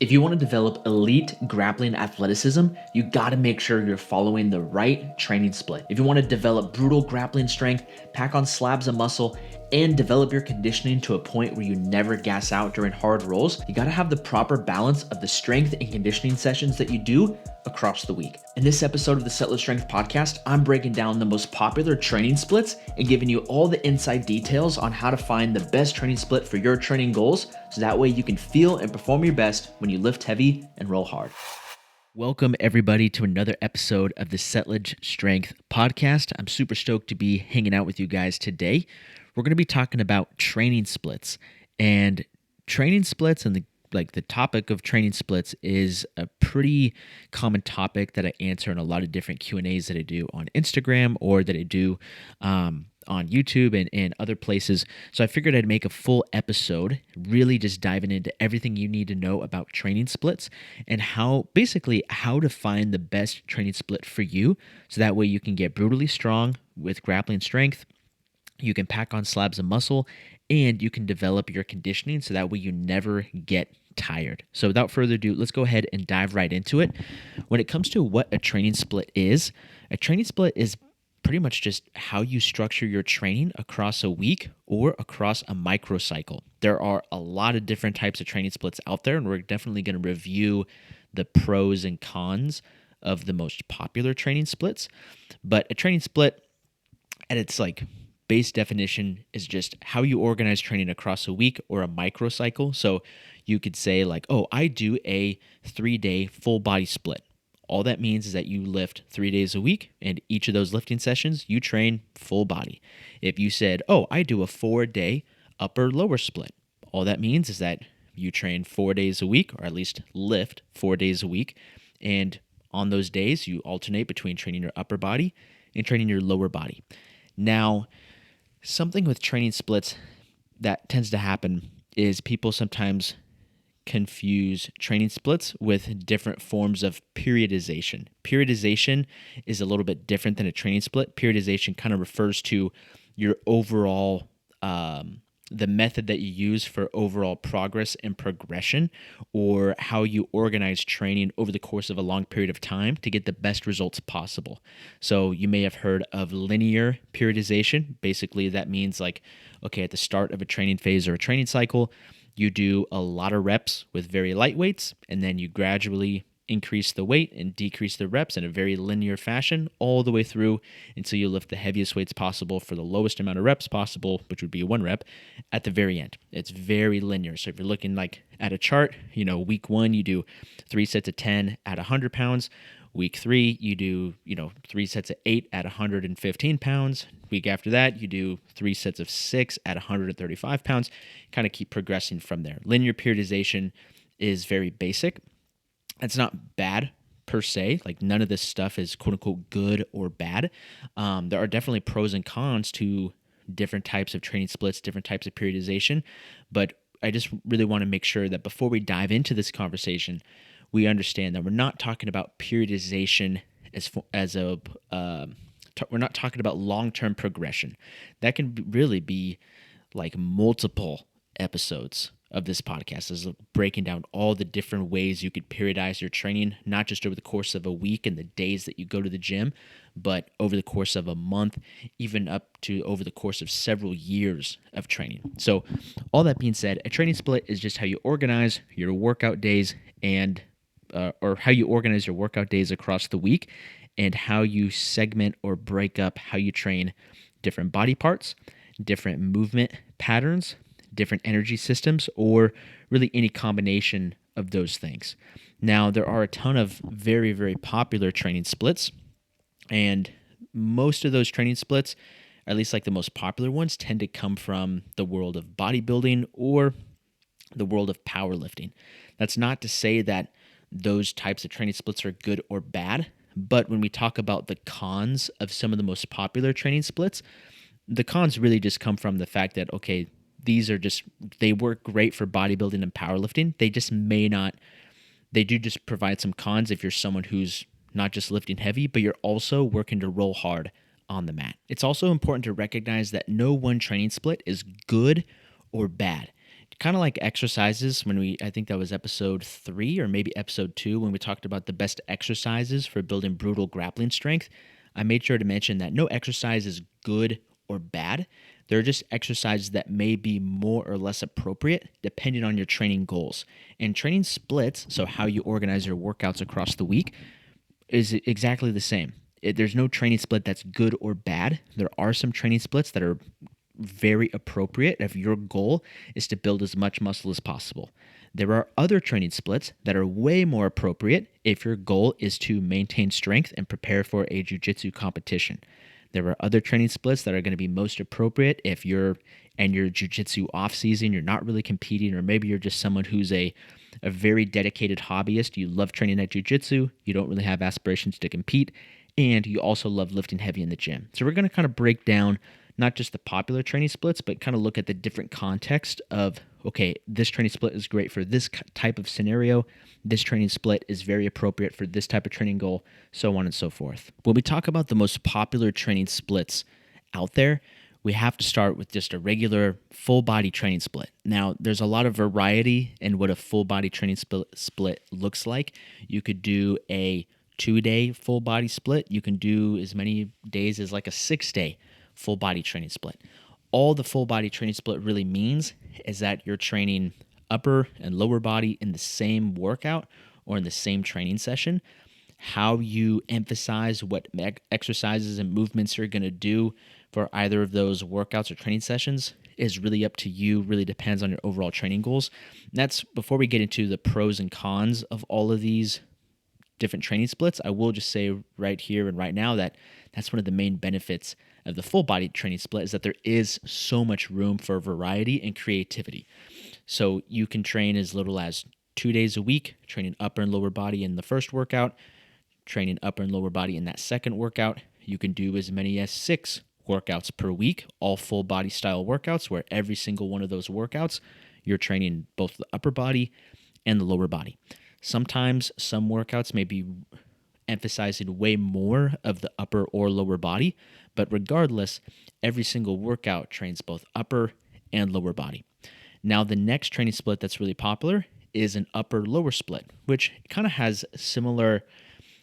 If you want to develop elite grappling athleticism, you got to make sure you're following the right training split. If you want to develop brutal grappling strength, pack on slabs of muscle, and develop your conditioning to a point where you never gas out during hard rolls, you got to have the proper balance of the strength and conditioning sessions that you do across the week. In this episode of the Settlage Strength podcast, I'm breaking down the most popular training splits and giving you all the inside details on how to find the best training split for your training goals, so that way you can feel and perform your best when you lift heavy and roll hard. Welcome, everybody, to another episode of the Settlage Strength podcast. I'm super stoked to be hanging out with you guys today. We're going to be talking about training splits, and the topic of training splits is a pretty common topic that I answer in a lot of different Q&As that I do on Instagram or that I do on YouTube and other places. So I figured I'd make a full episode really just diving into everything you need to know about training splits and how to find the best training split for you, so that way you can get brutally strong with grappling strength, you can pack on slabs of muscle, and you can develop your conditioning so that way you never get tired. So without further ado, let's go ahead and dive right into it. When it comes to what a training split is pretty much just how you structure your training across a week or across a microcycle. There are a lot of different types of training splits out there, and we're definitely going to review the pros and cons of the most popular training splits. But a training split at its base definition is just how you organize training across a week or a microcycle. So you could say I do a 3-day full body split. All that means is that you lift 3 days a week, and each of those lifting sessions, you train full body. If you said, I do a 4-day upper lower split, all that means is that you train 4 days a week, or at least lift 4 days a week. And on those days, you alternate between training your upper body and training your lower body. Now, something with training splits that tends to happen is people sometimes confuse training splits with different forms of periodization. Periodization is a little bit different than a training split. Periodization kind of refers to your overall, the method that you use for overall progress and progression, or how you organize training over the course of a long period of time to get the best results possible. So you may have heard of linear periodization. Basically, that means at the start of a training phase or a training cycle, you do a lot of reps with very light weights, and then you gradually increase the weight and decrease the reps in a very linear fashion all the way through until you lift the heaviest weights possible for the lowest amount of reps possible, which would be 1 rep, at the very end. It's very linear. So if you're looking at a chart, week 1, you do 3 sets of 10 at 100 pounds. Week 3, you do 3 sets of 8 at 115 pounds. Week after that, you do 3 sets of 6 at 135 pounds. Kind of keep progressing from there. Linear periodization is very basic. It's not bad per se. None of this stuff is quote unquote good or bad. There are definitely pros and cons to different types of training splits, different types of periodization. But I just really want to make sure that before we dive into this conversation, we understand that we're not talking about periodization we're not talking about long-term progression. That can really be multiple episodes of this podcast, is breaking down all the different ways you could periodize your training, not just over the course of a week and the days that you go to the gym, but over the course of a month, even up to over the course of several years of training. So all that being said, a training split is just how you organize your workout days or how you organize your workout days across the week, and how you segment or break up how you train different body parts, different movement patterns, different energy systems, or really any combination of those things. Now, there are a ton of very, very popular training splits, and most of those training splits, at least the most popular ones, tend to come from the world of bodybuilding or the world of powerlifting. That's not to say that those types of training splits are good or bad, but when we talk about the cons of some of the most popular training splits, the cons really just come from the fact that, they work great for bodybuilding and powerlifting. They do just provide some cons if you're someone who's not just lifting heavy, but you're also working to roll hard on the mat. It's also important to recognize that no one training split is good or bad. kind of like exercises I think that was episode 3 or maybe episode 2 when we talked about the best exercises for building brutal grappling strength. I made sure to mention that no exercise is good or bad. They're just exercises that may be more or less appropriate depending on your training goals. And training splits, so how you organize your workouts across the week, is exactly the same. There's no training split that's good or bad. There are some training splits that are very appropriate if your goal is to build as much muscle as possible. There are other training splits that are way more appropriate if your goal is to maintain strength and prepare for a jiu-jitsu competition. There are other training splits that are going to be most appropriate if you're in your jiu-jitsu off season, you're not really competing, or maybe you're just someone who's a very dedicated hobbyist. You love training at jiu-jitsu, you don't really have aspirations to compete, and you also love lifting heavy in the gym. So we're going to kind of break down not just the popular training splits, but kind of look at the different context of, okay, this training split is great for this type of scenario. This training split is very appropriate for this type of training goal, so on and so forth. When we talk about the most popular training splits out there, we have to start with just a regular full body training split. Now, there's a lot of variety in what a full body training split looks like. You could do a 2-day full body split. You can do as many days as like a 6-day full body training split. All the full body training split really means is that you're training upper and lower body in the same workout or in the same training session. How you emphasize what exercises and movements you're going to do for either of those workouts or training sessions is really up to you, really depends on your overall training goals. And that's before we get into the pros and cons of all of these different training splits. I will just say right here and right now that that's one of the main benefits of the full body training split is that there is so much room for variety and creativity. So you can train as little as 2 days a week, training upper and lower body in the first workout, training upper and lower body in that second workout. You can do as many as 6 workouts per week, all full body style workouts, where every single one of those workouts, you're training both the upper body and the lower body. Sometimes some workouts may be emphasizing way more of the upper or lower body, but regardless, every single workout trains both upper and lower body. Now, the next training split that's really popular is an upper-lower split, which kind of has similar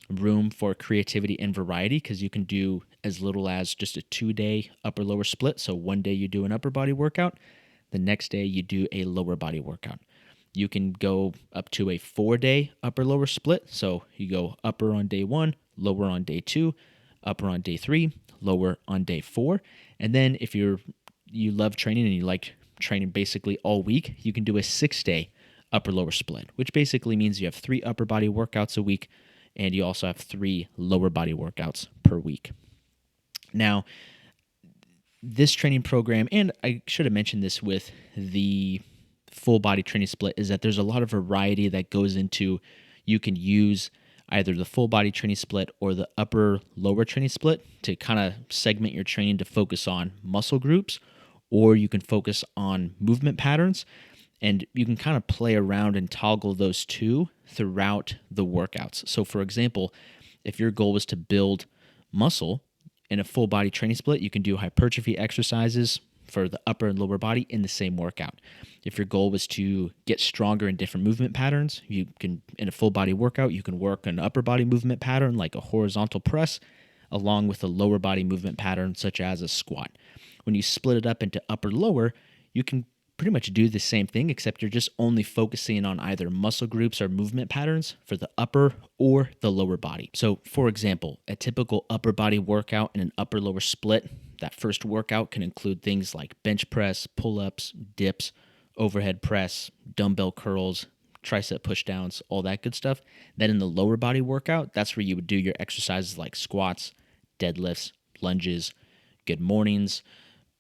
room for creativity and variety because you can do as little as just a 2-day upper-lower split. So one day you do an upper body workout, the next day you do a lower body workout. You can go up to a 4-day upper-lower split. So you go upper on day 1, lower on day 2, upper on day 3, lower on day 4. And then if you love training and you like training basically all week, you can do a 6-day upper-lower split, which basically means you have 3 upper body workouts a week and you also have 3 lower body workouts per week. Now, this training program, and I should have mentioned this with the full body training split, is that there's a lot of variety that goes into, you can use either the full body training split or the upper lower training split to kind of segment your training to focus on muscle groups, or you can focus on movement patterns, and you can kind of play around and toggle those two throughout the workouts. So for example, if your goal was to build muscle in a full body training split, you can do hypertrophy exercises for the upper and lower body in the same workout. If your goal was to get stronger in different movement patterns, you can, in a full body workout, you can work an upper body movement pattern like a horizontal press, along with a lower body movement pattern such as a squat. When you split it up into upper lower, you can pretty much do the same thing, except you're just only focusing on either muscle groups or movement patterns for the upper or the lower body. So for example, a typical upper body workout in an upper lower split, that first workout can include things like bench press, pull-ups, dips, overhead press, dumbbell curls, tricep pushdowns, all that good stuff. Then in the lower body workout, that's where you would do your exercises like squats, deadlifts, lunges, good mornings,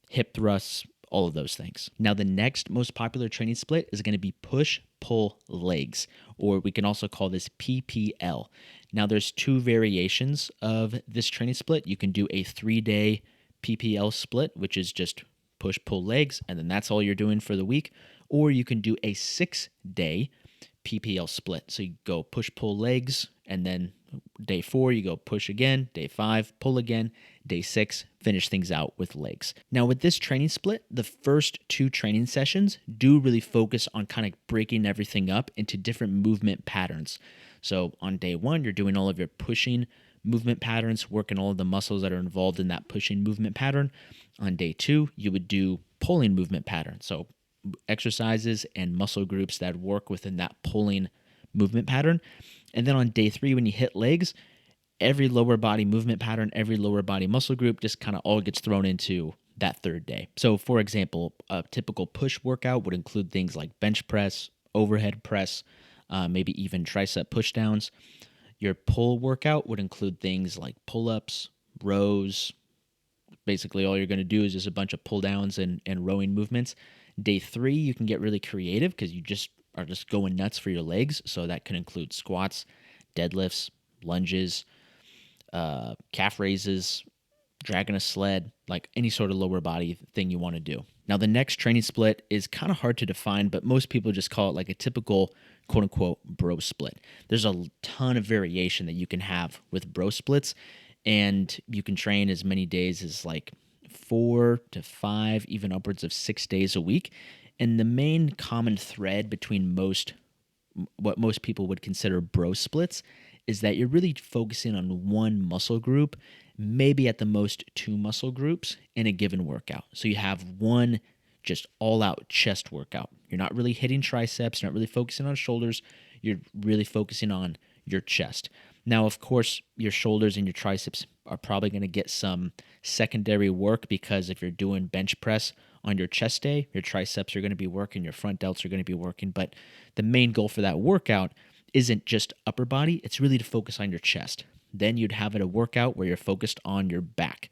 hip thrusts, all of those things. Now, the next most popular training split is going to be push-pull legs, or we can also call this PPL. Now, there's 2 variations of this training split. You can do a 3-day PPL split, which is just push-pull legs, and then that's all you're doing for the week. Or you can do a 6-day PPL split. So you go push-pull legs, and then Day 4, you go push again. Day 5, pull again. Day 6, finish things out with legs. Now, with this training split, the first 2 training sessions do really focus on kind of breaking everything up into different movement patterns. So on day 1, you're doing all of your pushing movement patterns, working all of the muscles that are involved in that pushing movement pattern. On day 2, you would do pulling movement pattern. So exercises and muscle groups that work within that pulling movement pattern. And then on day 3, when you hit legs, every lower body movement pattern, every lower body muscle group just kind of all gets thrown into that third day. So for example, a typical push workout would include things like bench press, overhead press, maybe even tricep push downs. Your pull workout would include things like pull-ups, rows. Basically, all you're going to do is just a bunch of pull downs and rowing movements. Day 3, you can get really creative because you just are just going nuts for your legs. So that could include squats, deadlifts, lunges, calf raises, dragging a sled, like any sort of lower body thing you want to do. Now, the next training split is kind of hard to define, but most people just call it like a typical quote unquote bro split. There's a ton of variation that you can have with bro splits, and you can train as many days as like 4 to 5, even upwards of 6 days a week. And the main common thread between what most people would consider bro splits is that you're really focusing on one muscle group, maybe at the most 2 muscle groups in a given workout. So you have one just all-out chest workout. You're not really hitting triceps, you're not really focusing on shoulders, you're really focusing on your chest. Now, of course, your shoulders and your triceps are probably going to get some secondary work because if you're doing bench press on your chest day, your triceps are going to be working, your front delts are going to be working. But the main goal for that workout isn't just upper body, it's really to focus on your chest. Then you'd have a workout where you're focused on your back.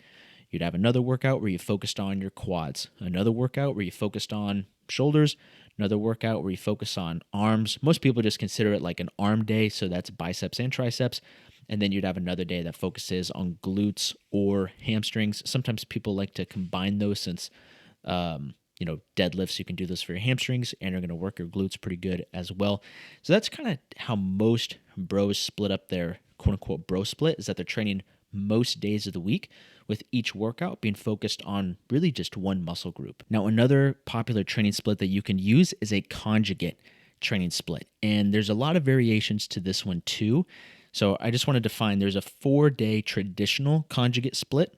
You'd have another workout where you focused on your quads, another workout where you focused on shoulders, another workout where you focus on arms. Most people just consider it like an arm day, so that's biceps and triceps. And then you'd have another day that focuses on glutes or hamstrings. Sometimes people like to combine those since, deadlifts, you can do this for your hamstrings and you're going to work your glutes pretty good as well. So that's kind of how most bros split up their quote unquote bro split, is that they're training most days of the week, with each workout being focused on really just one muscle group. Now, another popular training split that you can use is a conjugate training split. And there's a lot of variations to this one too. So I just want to define, there's a 4-day traditional conjugate split,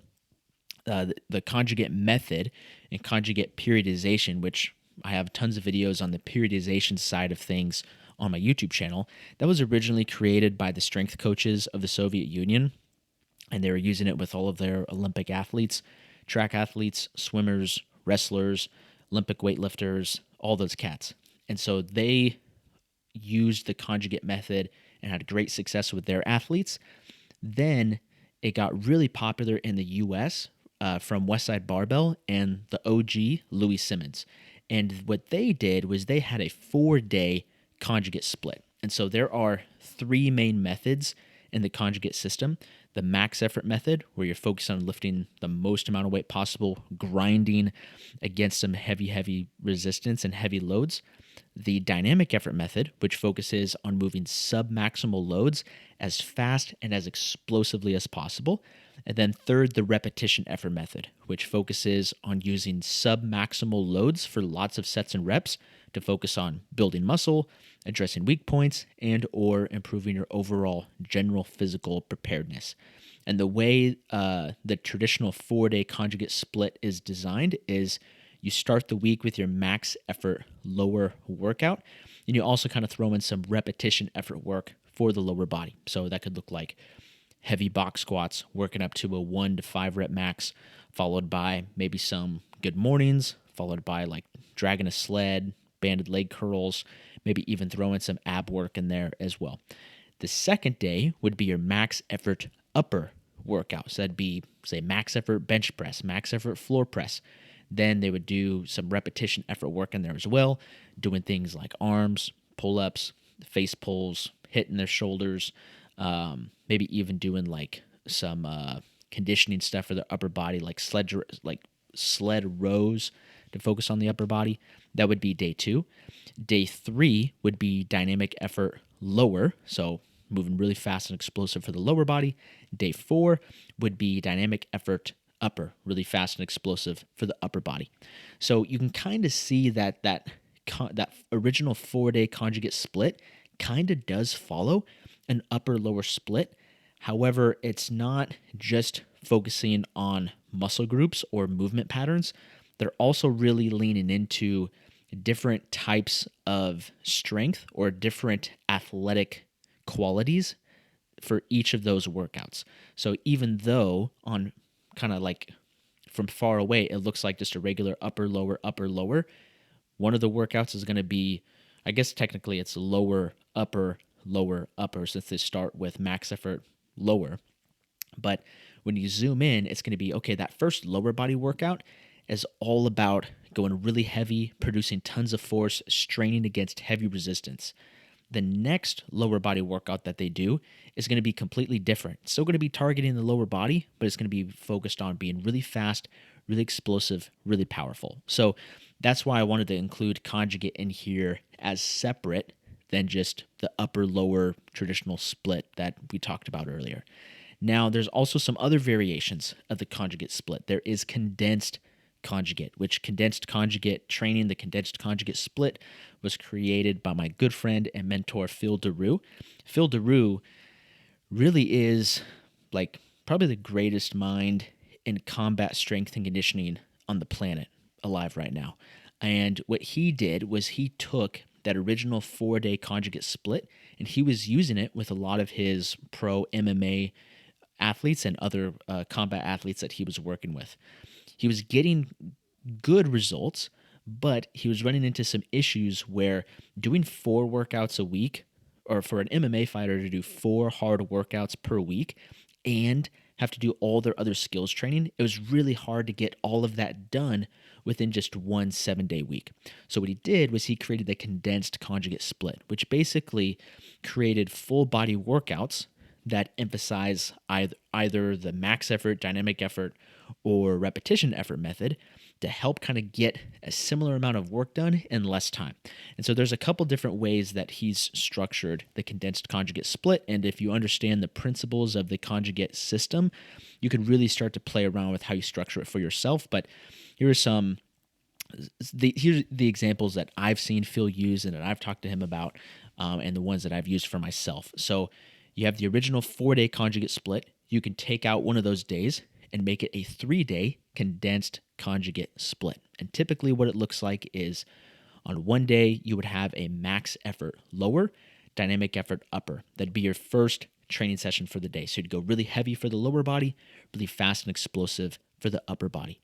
the conjugate method and conjugate periodization, which I have tons of videos on the periodization side of things on my YouTube channel. That was originally created by the strength coaches of the Soviet Union, and they were using it with all of their Olympic athletes, track athletes, swimmers, wrestlers, Olympic weightlifters, all those cats. And so they used the conjugate method and had great success with their athletes. Then it got really popular in the US from Westside Barbell and the OG Louis Simmons. And what they did was they had a 4-day conjugate split. And so there are 3 main methods in the conjugate system. The max effort method, where you're focused on lifting the most amount of weight possible, grinding against some heavy resistance and heavy loads. The dynamic effort method, which focuses on moving sub-maximal loads as fast and as explosively as possible. And then third, the repetition effort method, which focuses on using sub-maximal loads for lots of sets and reps to focus on building muscle, addressing weak points, and or improving your overall general physical preparedness. And the way the traditional 4-day conjugate split is designed is you start the week with your max effort lower workout, and you also kind of throw in some repetition effort work for the lower body. So that could look like heavy box squats, working up to a 1 to 5 rep max, followed by maybe some good mornings, followed by like dragging a sled, banded leg curls, maybe even throwing some ab work in there as well. The second day would be your max effort upper workout. So that'd be, say, max effort bench press, max effort floor press. Then they would do some repetition effort work in there as well, doing things like arms, pull-ups, face pulls, hitting their shoulders, maybe even doing like some conditioning stuff for the upper body, like sled rows to focus on the upper body. That would be day 2. Day 3 would be dynamic effort lower, so moving really fast and explosive for the lower body. Day 4 would be dynamic effort upper, really fast and explosive for the upper body. So you can kind of see that original 4-day conjugate split kind of does follow an upper lower split. However, it's not just focusing on muscle groups or movement patterns. They're also really leaning into different types of strength or different athletic qualities for each of those workouts. So even though on kind of like from far away, it looks like just a regular upper, lower, one of the workouts is going to be, I guess technically it's lower, upper, since they start with max effort lower. But when you zoom in, it's going to be, okay, that first lower body workout is all about going really heavy, producing tons of force, straining against heavy resistance. The next lower body workout that they do is going to be completely different. It's still going to be targeting the lower body, but it's going to be focused on being really fast, really explosive, really powerful. So that's why I wanted to include Conjugate in here as separate than just the upper lower traditional split that we talked about earlier. Now, there's also some other variations of the Conjugate split. There is Condensed Conjugate, which Condensed Conjugate training, the Condensed Conjugate split, was created by my good friend and mentor, Phil DeRue. Phil DeRue really is like probably the greatest mind in combat strength and conditioning on the planet alive right now. And what he did was he took that original 4-day conjugate split and he was using it with a lot of his pro MMA athletes and other combat athletes that he was working with. He was getting good results, but he was running into some issues where doing 4 workouts a week, or for an MMA fighter to do 4 hard workouts per week and have to do all their other skills training, it was really hard to get all of that done within just one 7-day week. So what he did was he created the Condensed Conjugate split, which basically created full body workouts that emphasize either the max effort, dynamic effort, or repetition effort method to help kind of get a similar amount of work done in less time. And so there's a couple different ways that he's structured the Condensed Conjugate split. And if you understand the principles of the conjugate system, you can really start to play around with how you structure it for yourself. But here's the examples that I've seen Phil use and that I've talked to him about, and the ones that I've used for myself. So you have the original 4-day conjugate split. You can take out one of those days and make it a 3-day condensed conjugate split. And typically what it looks like is on one day, you would have a max effort lower, dynamic effort upper. That'd be your first training session for the day. So you'd go really heavy for the lower body, really fast and explosive for the upper body.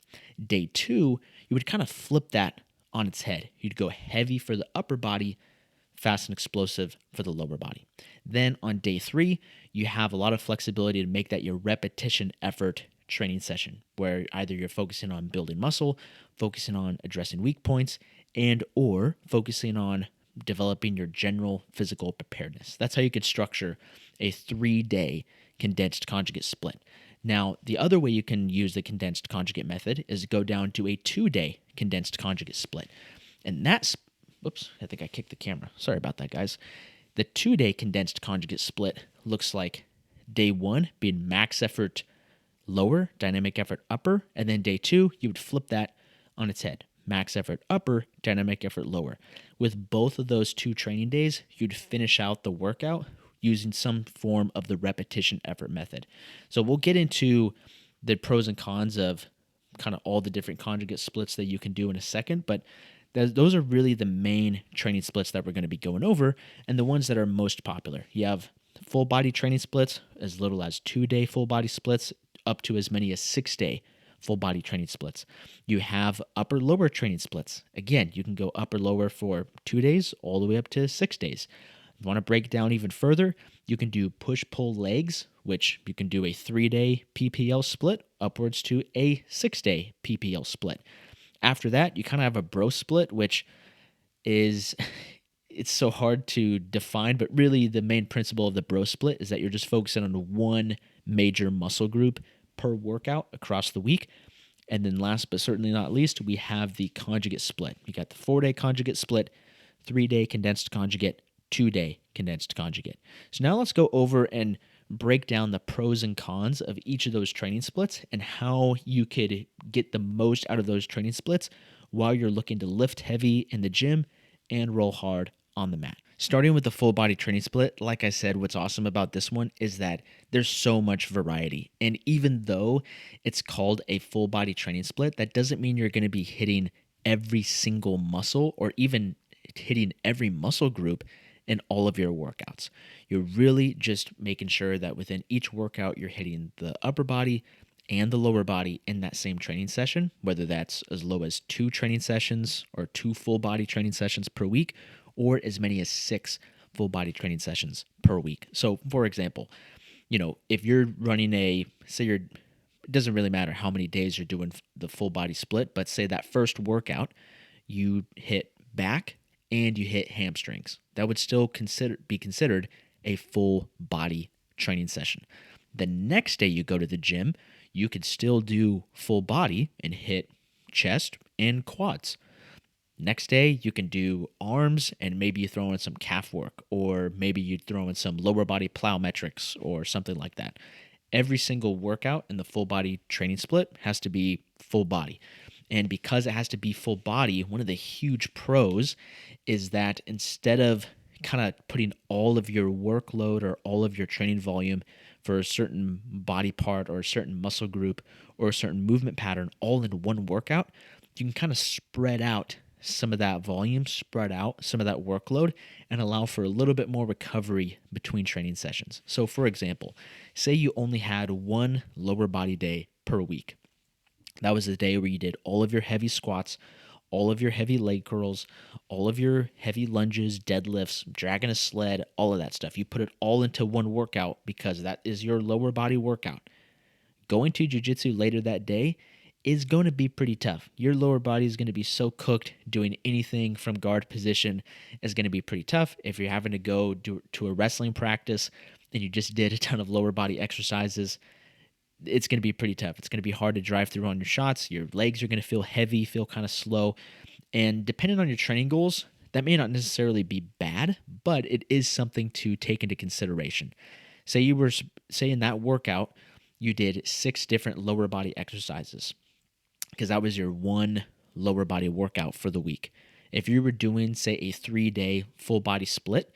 Day 2, you would kind of flip that on its head. You'd go heavy for the upper body, fast and explosive for the lower body. Then on day 3, you have a lot of flexibility to make that your repetition effort training session, where either you're focusing on building muscle, focusing on addressing weak points, and or focusing on developing your general physical preparedness. That's how you could structure a 3-day condensed conjugate split. Now, the other way you can use the condensed conjugate method is go down to a 2-day condensed conjugate split. And that's, whoops, I think I kicked the camera. Sorry about that, guys. The 2-day condensed conjugate split looks like day 1 being max effort lower, dynamic effort upper, and then day 2, you would flip that on its head. Max effort upper, dynamic effort lower. With both of those 2 training days, you'd finish out the workout using some form of the repetition effort method. So we'll get into the pros and cons of kind of all the different conjugate splits that you can do in a second, but those are really the main training splits that we're going to be going over and the ones that are most popular. You have full body training splits, as little as 2-day full body splits, up to as many as 6-day full body training splits. You have upper lower training splits. Again, you can go upper lower for 2 days all the way up to 6 days. If you want to break down even further, you can do push pull legs, which you can do a 3-day PPL split upwards to a 6-day PPL split. After that, you kind of have a bro split, which is it's so hard to define, but really the main principle of the bro split is that you're just focusing on one major muscle group per workout across the week. And then last but certainly not least, we have the conjugate split. You got the 4-day conjugate split, 3-day condensed conjugate, 2-day Condensed, Conjugate. So now let's go over and break down the pros and cons of each of those training splits and how you could get the most out of those training splits while you're looking to lift heavy in the gym and roll hard on the mat. Starting with the full body training split, like I said, what's awesome about this one is that there's so much variety. And even though it's called a full body training split, that doesn't mean you're going to be hitting every single muscle or even hitting every muscle group in all of your workouts. You're really just making sure that within each workout, you're hitting the upper body and the lower body in that same training session, whether that's as low as 2 training sessions or 2 full body training sessions per week, or as many as 6 full body training sessions per week. So for example, if you're running it doesn't really matter how many days you're doing the full body split, but say that first workout, you hit back and you hit hamstrings. That would still be considered a full body training session. The next day you go to the gym, you could still do full body and hit chest and quads. Next day, you can do arms and maybe you throw in some calf work, or maybe you throw in some lower body plyometrics or something like that. Every single workout in the full body training split has to be full body. And because it has to be full body, one of the huge pros is that instead of kind of putting all of your workload or all of your training volume for a certain body part or a certain muscle group or a certain movement pattern all in one workout, you can kind of spread out some of that volume, spread out some of that workload, and allow for a little bit more recovery between training sessions. So for example, say you only had one lower body day per week. That was the day where you did all of your heavy squats, all of your heavy leg curls, all of your heavy lunges, deadlifts, dragging a sled, all of that stuff. You put it all into one workout because that is your lower body workout. Going to jiu-jitsu later that day is going to be pretty tough. Your lower body is going to be so cooked, doing anything from guard position is going to be pretty tough. If you're having to go to a wrestling practice and you just did a ton of lower body exercises, it's going to be pretty tough. It's going to be hard to drive through on your shots. Your legs are going to feel heavy, feel kind of slow. And depending on your training goals, that may not necessarily be bad, but it is something to take into consideration. Say in that workout, you did 6 different lower body exercises because that was your one lower body workout for the week. If you were doing, say, a 3-day full body split,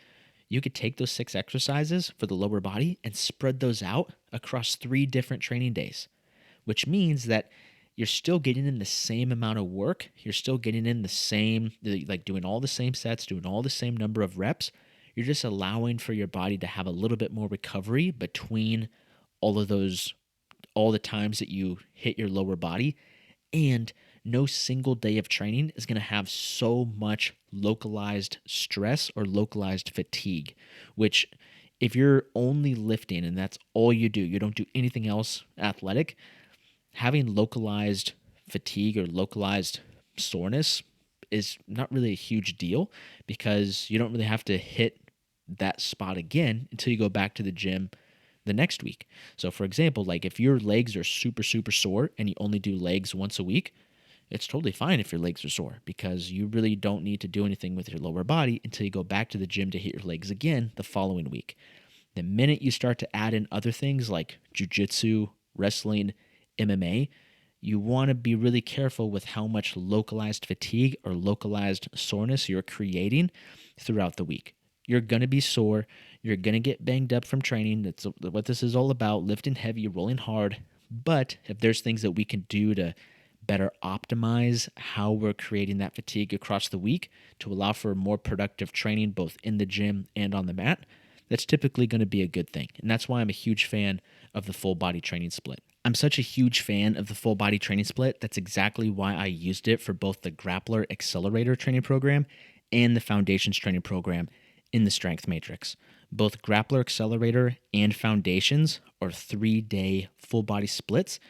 you could take those 6 exercises for the lower body and spread those out across 3 different training days, which means that you're still getting in the same amount of work. You're still getting in the same, like doing all the same sets, doing all the same number of reps. You're just allowing for your body to have a little bit more recovery between all the times that you hit your lower body. And no single day of training is going to have so much localized stress or localized fatigue, which if you're only lifting and that's all you do, you don't do anything else athletic, having localized fatigue or localized soreness is not really a huge deal because you don't really have to hit that spot again until you go back to the gym the next week. So for example, like if your legs are super, super sore and you only do legs once a week, it's totally fine if your legs are sore because you really don't need to do anything with your lower body until you go back to the gym to hit your legs again the following week. The minute you start to add in other things like jiu-jitsu, wrestling, MMA, you want to be really careful with how much localized fatigue or localized soreness you're creating throughout the week. You're going to be sore. You're going to get banged up from training. That's what this is all about, lifting heavy, rolling hard. But if there's things that we can do to better optimize how we're creating that fatigue across the week to allow for more productive training both in the gym and on the mat, that's typically going to be a good thing. And that's why I'm a huge fan of the full body training split. I'm such a huge fan of the full body training split. That's exactly why I used it for both the Grappler Accelerator training program and the Foundations training program in the Strength Matrix. Both Grappler Accelerator and Foundations are 3-day full body splits.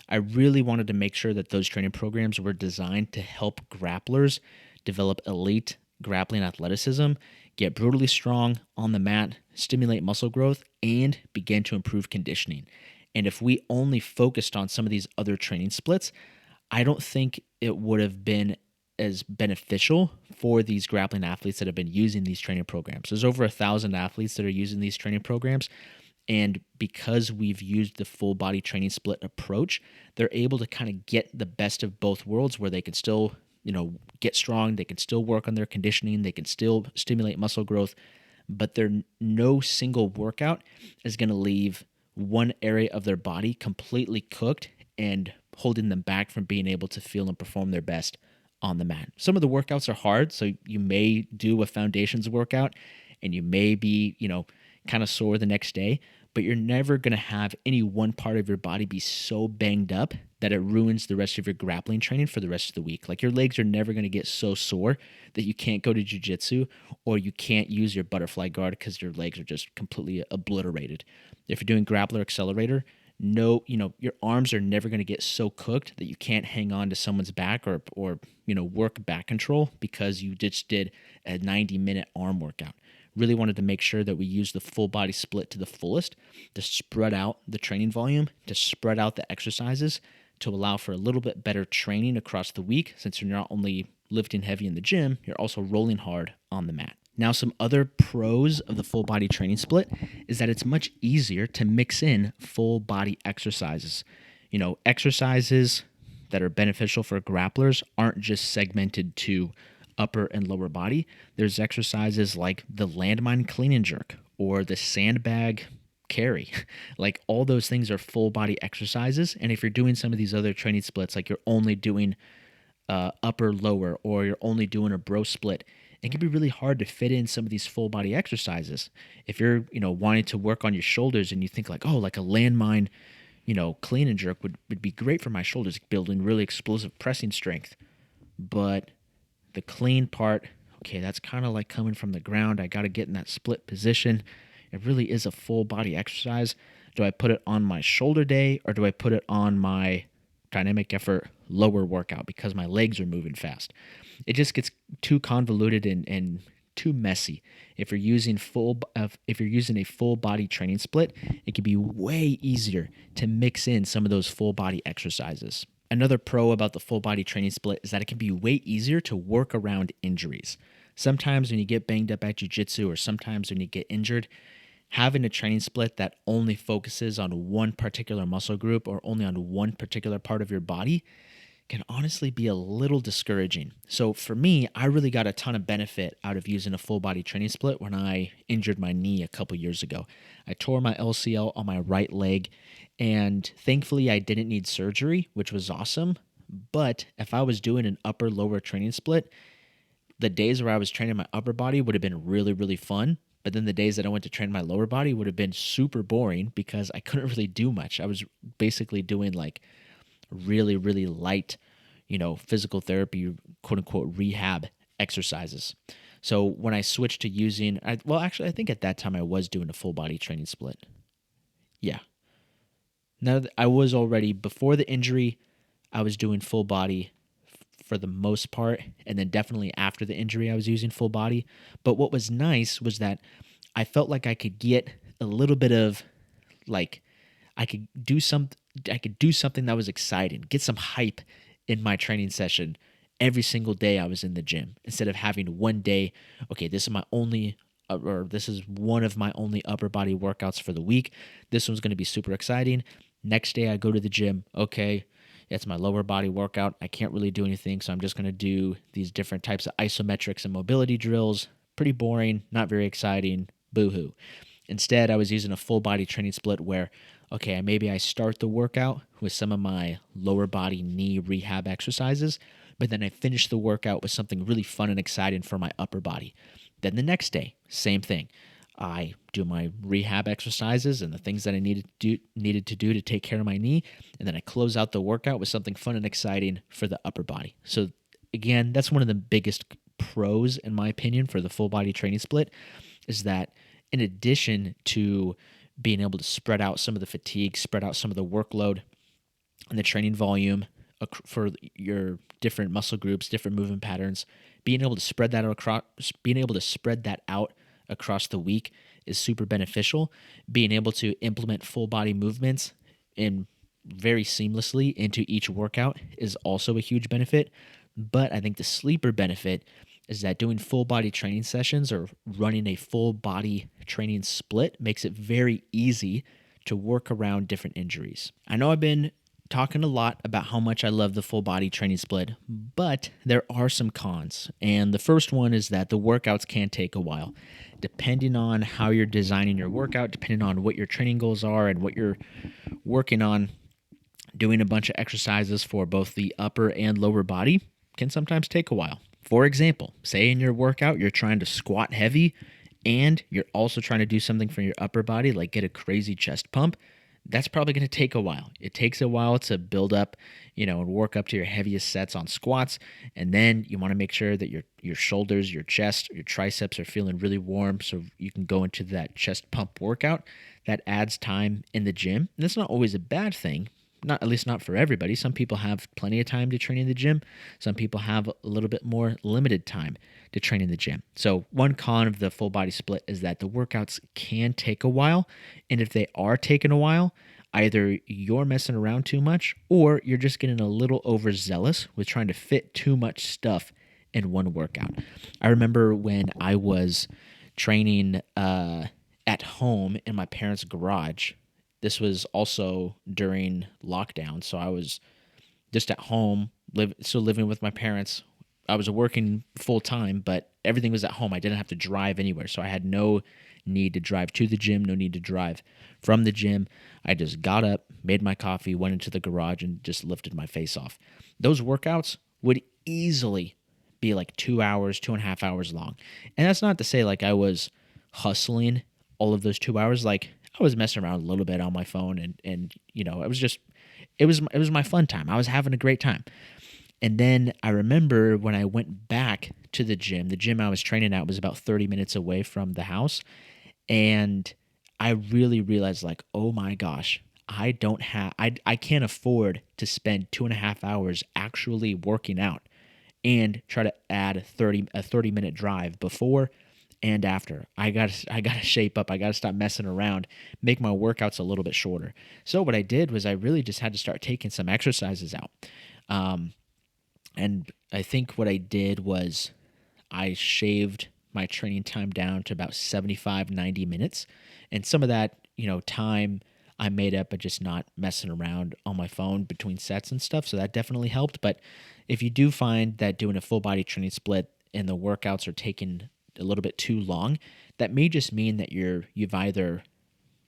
I really wanted to make sure that those training programs were designed to help grapplers develop elite grappling athleticism, get brutally strong on the mat, stimulate muscle growth, and begin to improve conditioning. And if we only focused on some of these other training splits, I don't think it would have been as beneficial for these grappling athletes that have been using these training programs. There's over 1,000 athletes that are using these training programs. And because we've used the full body training split approach, they're able to kind of get the best of both worlds where they can still, get strong, they can still work on their conditioning, they can still stimulate muscle growth, but no single workout is going to leave one area of their body completely cooked and holding them back from being able to feel and perform their best on the mat. Some of the workouts are hard, so you may do a foundations workout and you may be, kind of sore the next day, but you're never going to have any one part of your body be so banged up that it ruins the rest of your grappling training for the rest of the week. Like your legs are never going to get so sore that you can't go to jiu-jitsu or you can't use your butterfly guard because your legs are just completely obliterated. If you're doing grappler accelerator, your arms are never going to get so cooked that you can't hang on to someone's back or work back control because you just did a 90-minute arm workout. Really wanted to make sure that we use the full body split to the fullest to spread out the training volume, to spread out the exercises, to allow for a little bit better training across the week since you're not only lifting heavy in the gym, you're also rolling hard on the mat. Now, some other pros of the full body training split is that it's much easier to mix in full body exercises. Exercises that are beneficial for grapplers aren't just segmented to upper and lower body. There's exercises like the landmine clean and jerk or the sandbag carry. Like all those things are full body exercises. And if you're doing some of these other training splits, like you're only doing upper lower or you're only doing a bro split, it can be really hard to fit in some of these full body exercises. If you're wanting to work on your shoulders and you think like, oh, like a landmine clean and jerk would be great for my shoulders, building really explosive pressing strength. But the clean part, okay, that's kind of like coming from the ground. I got to get in that split position. It really is a full body exercise. Do I put it on my shoulder day or do I put it on my dynamic effort lower workout because my legs are moving fast? It just gets too convoluted and too messy. If you're using a full body training split, it can be way easier to mix in some of those full body exercises. Another pro about the full body training split is that it can be way easier to work around injuries. Sometimes when you get banged up at jiu-jitsu or sometimes when you get injured, having a training split that only focuses on one particular muscle group or only on one particular part of your body can honestly be a little discouraging. So for me, I really got a ton of benefit out of using a full body training split when I injured my knee a couple years ago. I tore my LCL on my right leg, and thankfully I didn't need surgery, which was awesome. But if I was doing an upper lower training split, the days where I was training my upper body would have been really, really fun. But then the days that I went to train my lower body would have been super boring because I couldn't really do much. I was basically doing like really, really light, physical therapy, quote unquote, rehab exercises. So when I switched to using, I think at that time I was doing a full body training split. Yeah. Now I was already, before the injury, I was doing full body for the most part. And then definitely after the injury, I was using full body. But what was nice was that I felt like I could get a little bit of like, I could do something that was exciting, get some hype in my training session every single day I was in the gym, instead of having one day, okay, this is my only, or this is one of my only upper body workouts for the week. This one's going to be super exciting. Next day I go to the gym. Okay, it's my lower body workout. I can't really do anything, so I'm just going to do these different types of isometrics and mobility drills. Pretty boring, not very exciting, boo-hoo. Instead, I was using a full body training split where, okay, maybe I start the workout with some of my lower body knee rehab exercises, but then I finish the workout with something really fun and exciting for my upper body. Then the next day, same thing. I do my rehab exercises and the things that I needed to do to take care of my knee, and then I close out the workout with something fun and exciting for the upper body. So again, that's one of the biggest pros, in my opinion, for the full body training split, is that in addition to being able to spread out some of the fatigue, spread out some of the workload and the training volume for your different muscle groups, different movement patterns, being able to spread that out across the week is super beneficial. Being able to implement full body movements in very seamlessly into each workout is also a huge benefit. But I think the sleeper benefit is that doing full body training sessions or running a full body training split makes it very easy to work around different injuries. I know I've been talking a lot about how much I love the full body training split, but there are some cons. And the first one is that the workouts can take a while. Depending on how you're designing your workout, depending on what your training goals are and what you're working on, doing a bunch of exercises for both the upper and lower body can sometimes take a while. For example, say in your workout, you're trying to squat heavy and you're also trying to do something for your upper body, like get a crazy chest pump. That's probably going to take a while. It takes a while to build up, and work up to your heaviest sets on squats. And then you want to make sure that your shoulders, your chest, your triceps are feeling really warm so you can go into that chest pump workout. That adds time in the gym. And that's not always a bad thing. At least not for everybody. Some people have plenty of time to train in the gym. Some people have a little bit more limited time to train in the gym. So one con of the full body split is that the workouts can take a while. And if they are taking a while, either you're messing around too much or you're just getting a little overzealous with trying to fit too much stuff in one workout. I remember when I was training at home in my parents' garage. This was also during lockdown, so I was just at home, living with my parents. I was working full time, but everything was at home. I didn't have to drive anywhere, so I had no need to drive to the gym, no need to drive from the gym. I just got up, made my coffee, went into the garage, and just lifted my face off. Those workouts would easily be like 2 hours, 2.5 hours long. And that's not to say like I was hustling all of those 2 hours. Like I was messing around a little bit on my phone and it was my fun time. I was having a great time. And then I remember when I went back to the gym I was training at was about 30 minutes away from the house. And I really realized like, oh my gosh, I can't afford to spend 2.5 hours actually working out and try to add a 30-minute drive before and after. I gotta shape up. I gotta stop messing around, make my workouts a little bit shorter. So what I did was I really just had to start taking some exercises out. And I think what I did was I shaved my training time down to about 75, 90 minutes. And some of that, time I made up by just not messing around on my phone between sets and stuff. So that definitely helped. But if you do find that doing a full body training split and the workouts are taking a little bit too long, that may just mean that you've either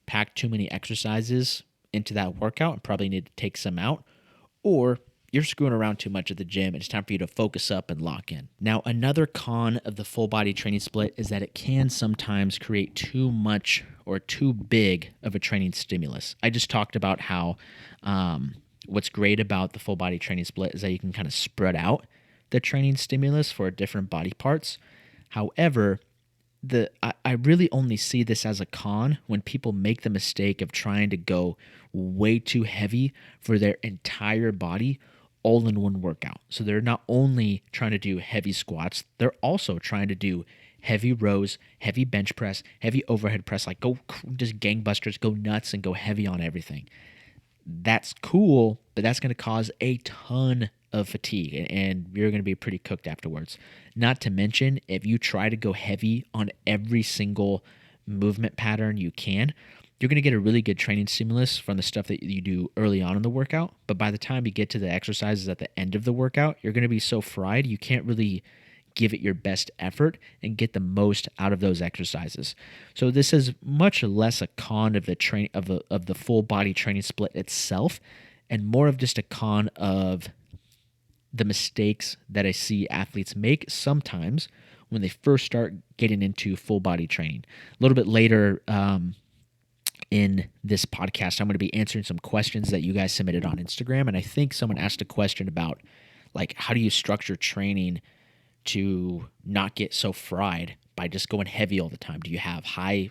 packed too many exercises into that workout and probably need to take some out, or you're screwing around too much at the gym and it's time for you to focus up and lock in. Now, another con of the full body training split is that it can sometimes create too much or too big of a training stimulus. I just talked about how what's great about the full body training split is that you can kind of spread out the training stimulus for different body parts. However, I really only see this as a con when people make the mistake of trying to go way too heavy for their entire body all in one workout. So they're not only trying to do heavy squats, they're also trying to do heavy rows, heavy bench press, heavy overhead press, like go just gangbusters, go nuts and go heavy on everything. That's cool, but that's going to cause a ton of fatigue and you're going to be pretty cooked afterwards. Not to mention, if you try to go heavy on every single movement pattern you can, you're going to get a really good training stimulus from the stuff that you do early on in the workout. But by the time you get to the exercises at the end of the workout, you're going to be so fried, you can't really give it your best effort and get the most out of those exercises. So this is much less a con of the full body training split itself and more of just a con of the mistakes that I see athletes make sometimes when they first start getting into full body training. A little bit later in this podcast, I'm going to be answering some questions that you guys submitted on Instagram. And I think someone asked a question about like, how do you structure training to not get so fried by just going heavy all the time? Do you have high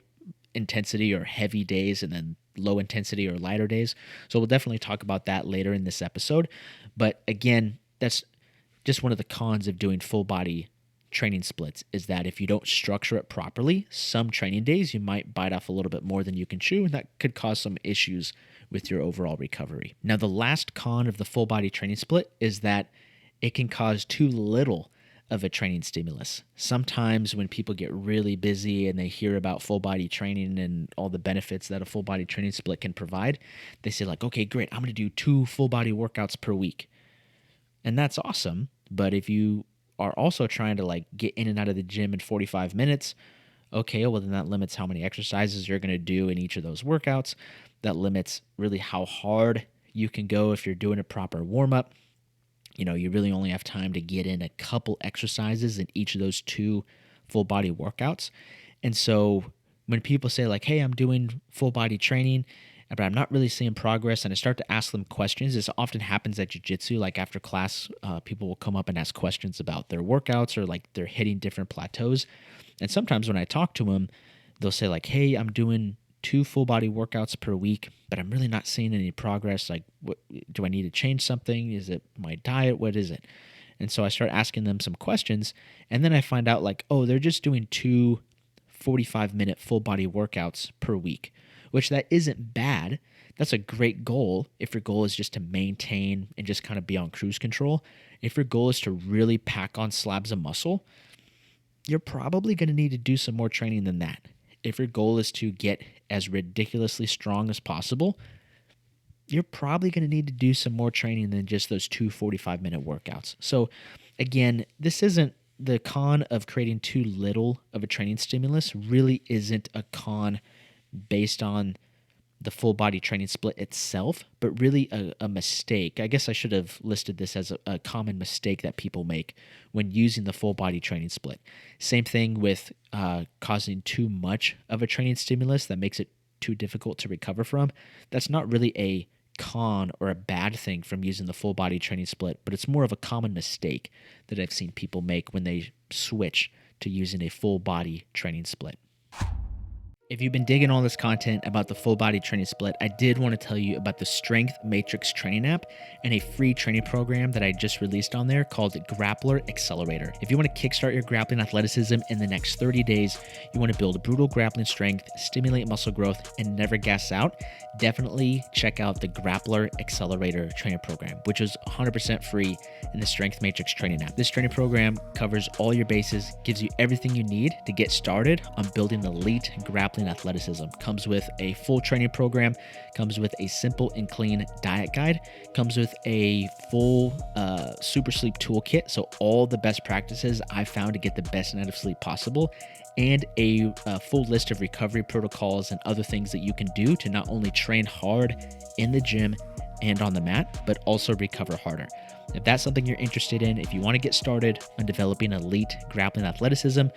intensity or heavy days and then low intensity or lighter days? So we'll definitely talk about that later in this episode. But again, that's just one of the cons of doing full body training splits is that if you don't structure it properly, some training days you might bite off a little bit more than you can chew, and that could cause some issues with your overall recovery. Now, the last con of the full body training split is that it can cause too little of a training stimulus. Sometimes when people get really busy and they hear about full body training and all the benefits that a full body training split can provide, they say like, okay, great, I'm going to do 2 full body workouts per week. And that's awesome. But if you are also trying to like get in and out of the gym in 45 minutes, okay, well then that limits how many exercises you're going to do in each of those workouts. That limits really how hard you can go if you're doing a proper warm up. You really only have time to get in a couple exercises in each of those 2 full body workouts. And so when people say like, hey, I'm doing full body training, but I'm not really seeing progress, and I start to ask them questions, this often happens at Jiu-Jitsu. Like after class, people will come up and ask questions about their workouts or like they're hitting different plateaus. And sometimes when I talk to them, they'll say like, hey, I'm doing 2 full body workouts per week, but I'm really not seeing any progress. Like, what do I need to change something? Is it my diet? What is it? And so I start asking them some questions, and then I find out like, oh, they're just doing 2 45-minute full body workouts per week, which that isn't bad. That's a great goal if your goal is just to maintain and just kind of be on cruise control. If your goal is to really pack on slabs of muscle, you're probably going to need to do some more training than that. If your goal is to get as ridiculously strong as possible, you're probably going to need to do some more training than just those 2 45-minute workouts. So again, this isn't the con of creating too little of a training stimulus, really isn't a con based on the full body training split itself, but really a mistake. I guess I should have listed this as a common mistake that people make when using the full body training split. Same thing with causing too much of a training stimulus that makes it too difficult to recover from. That's not really a con or a bad thing from using the full body training split, but it's more of a common mistake that I've seen people make when they switch to using a full body training split. If you've been digging all this content about the full body training split, I did want to tell you about the Strength Matrix training app and a free training program that I just released on there called Grappler Accelerator. If you want to kickstart your grappling athleticism in the next 30 days, you want to build brutal grappling strength, stimulate muscle growth, and never gas out, definitely check out the Grappler Accelerator training program, which is 100% free in the Strength Matrix training app. This training program covers all your bases, gives you everything you need to get started on building elite grappling athleticism. Comes with a full training program, comes with a simple and clean diet guide, comes with a full super sleep toolkit, so all the best practices I found to get the best night of sleep possible, and a full list of recovery protocols and other things that you can do to not only train hard in the gym and on the mat, but also recover harder. If that's something you're interested in, if you want to get started on developing elite grappling athleticism,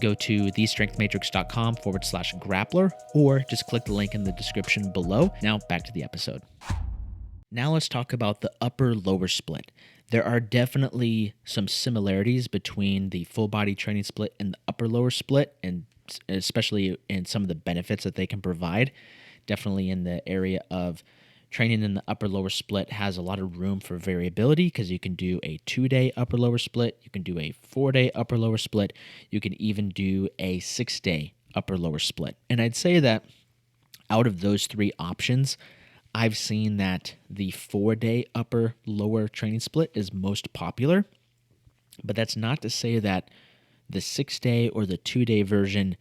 go to thestrengthmatrix.com/grappler, or just click the link in the description below. Now back to the episode. Now let's talk about the upper-lower split. There are definitely some similarities between the full body training split and the upper-lower split, and especially in some of the benefits that they can provide. Definitely in the area of training in the upper-lower split has a lot of room for variability, because you can do a 2-day upper-lower split, you can do a 4-day upper-lower split, you can even do a 6-day upper-lower split. And I'd say that out of those 3 options, I've seen that the 4-day upper-lower training split is most popular, but that's not to say that the 6-day or the 2-day version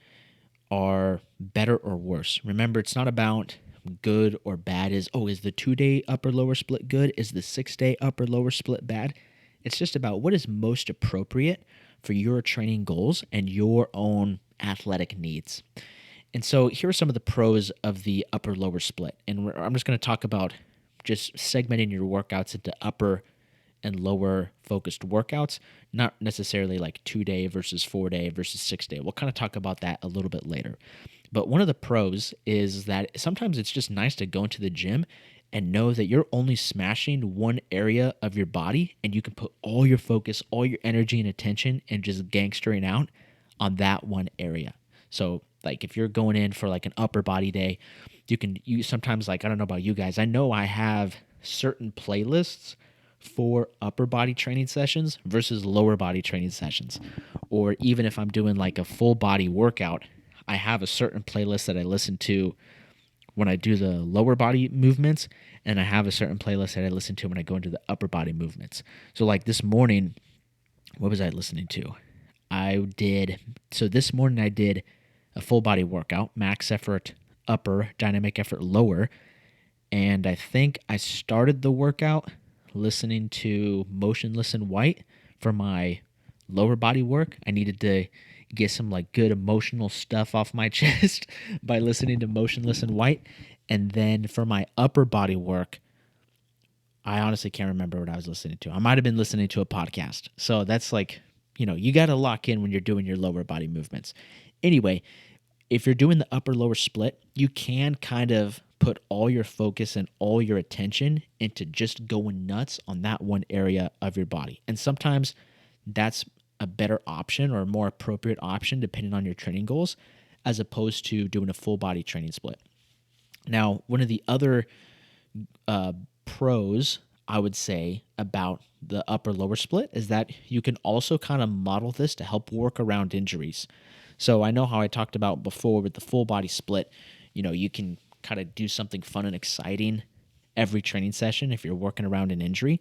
are better or worse. Remember, it's not about good or bad. Is the 2-day upper-lower split good? Is the 6-day upper-lower split bad? It's just about what is most appropriate for your training goals and your own athletic needs. And so here are some of the pros of the upper-lower split. And I'm just going to talk about just segmenting your workouts into upper and lower focused workouts, not necessarily like 2-day versus 4-day versus 6-day. We'll kind of talk about that a little bit later. But one of the pros is that sometimes it's just nice to go into the gym and know that you're only smashing one area of your body, and you can put all your focus, all your energy and attention and just gangstering out on that one area. So like if you're going in for like an upper body day, you sometimes, like, I don't know about you guys, I know I have certain playlists for upper body training sessions versus lower body training sessions. Or even if I'm doing like a full body workout, I have a certain playlist that I listen to when I do the lower body movements, and I have a certain playlist that I listen to when I go into the upper body movements. So like this morning, what was I listening to? This morning I did a full body workout, max effort upper, dynamic effort lower, and I think I started the workout listening to Motionless in White for my lower body work. I needed to get some like good emotional stuff off my chest by listening to Motionless in White. And then for my upper body work, I honestly can't remember what I was listening to. I might have been listening to a podcast. So that's like, you got to lock in when you're doing your lower body movements. Anyway, if you're doing the upper lower split, you can kind of put all your focus and all your attention into just going nuts on that one area of your body. And sometimes that's a better option or a more appropriate option depending on your training goals, as opposed to doing a full body training split. Now, one of the other pros I would say about the upper lower split is that you can also kind of model this to help work around injuries. So I know how I talked about before with the full body split, you can kind of do something fun and exciting every training session if you're working around an injury.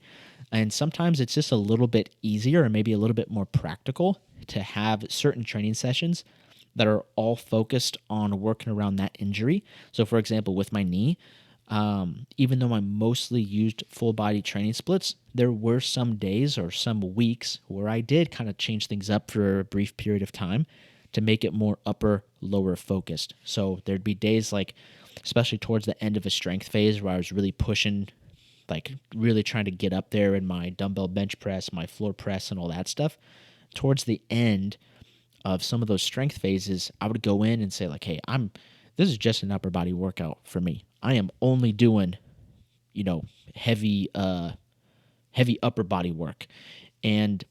And sometimes it's just a little bit easier or maybe a little bit more practical to have certain training sessions that are all focused on working around that injury. So for example, with my knee, even though I mostly used full body training splits, there were some days or some weeks where I did kind of change things up for a brief period of time to make it more upper lower focused. So there'd be days like, especially towards the end of a strength phase, where I was really pushing, like really trying to get up there in my dumbbell bench press, my floor press, and all that stuff. Towards the end of some of those strength phases, I would go in and say like, hey, this is just an upper body workout for me. I am only doing, heavy upper body work. And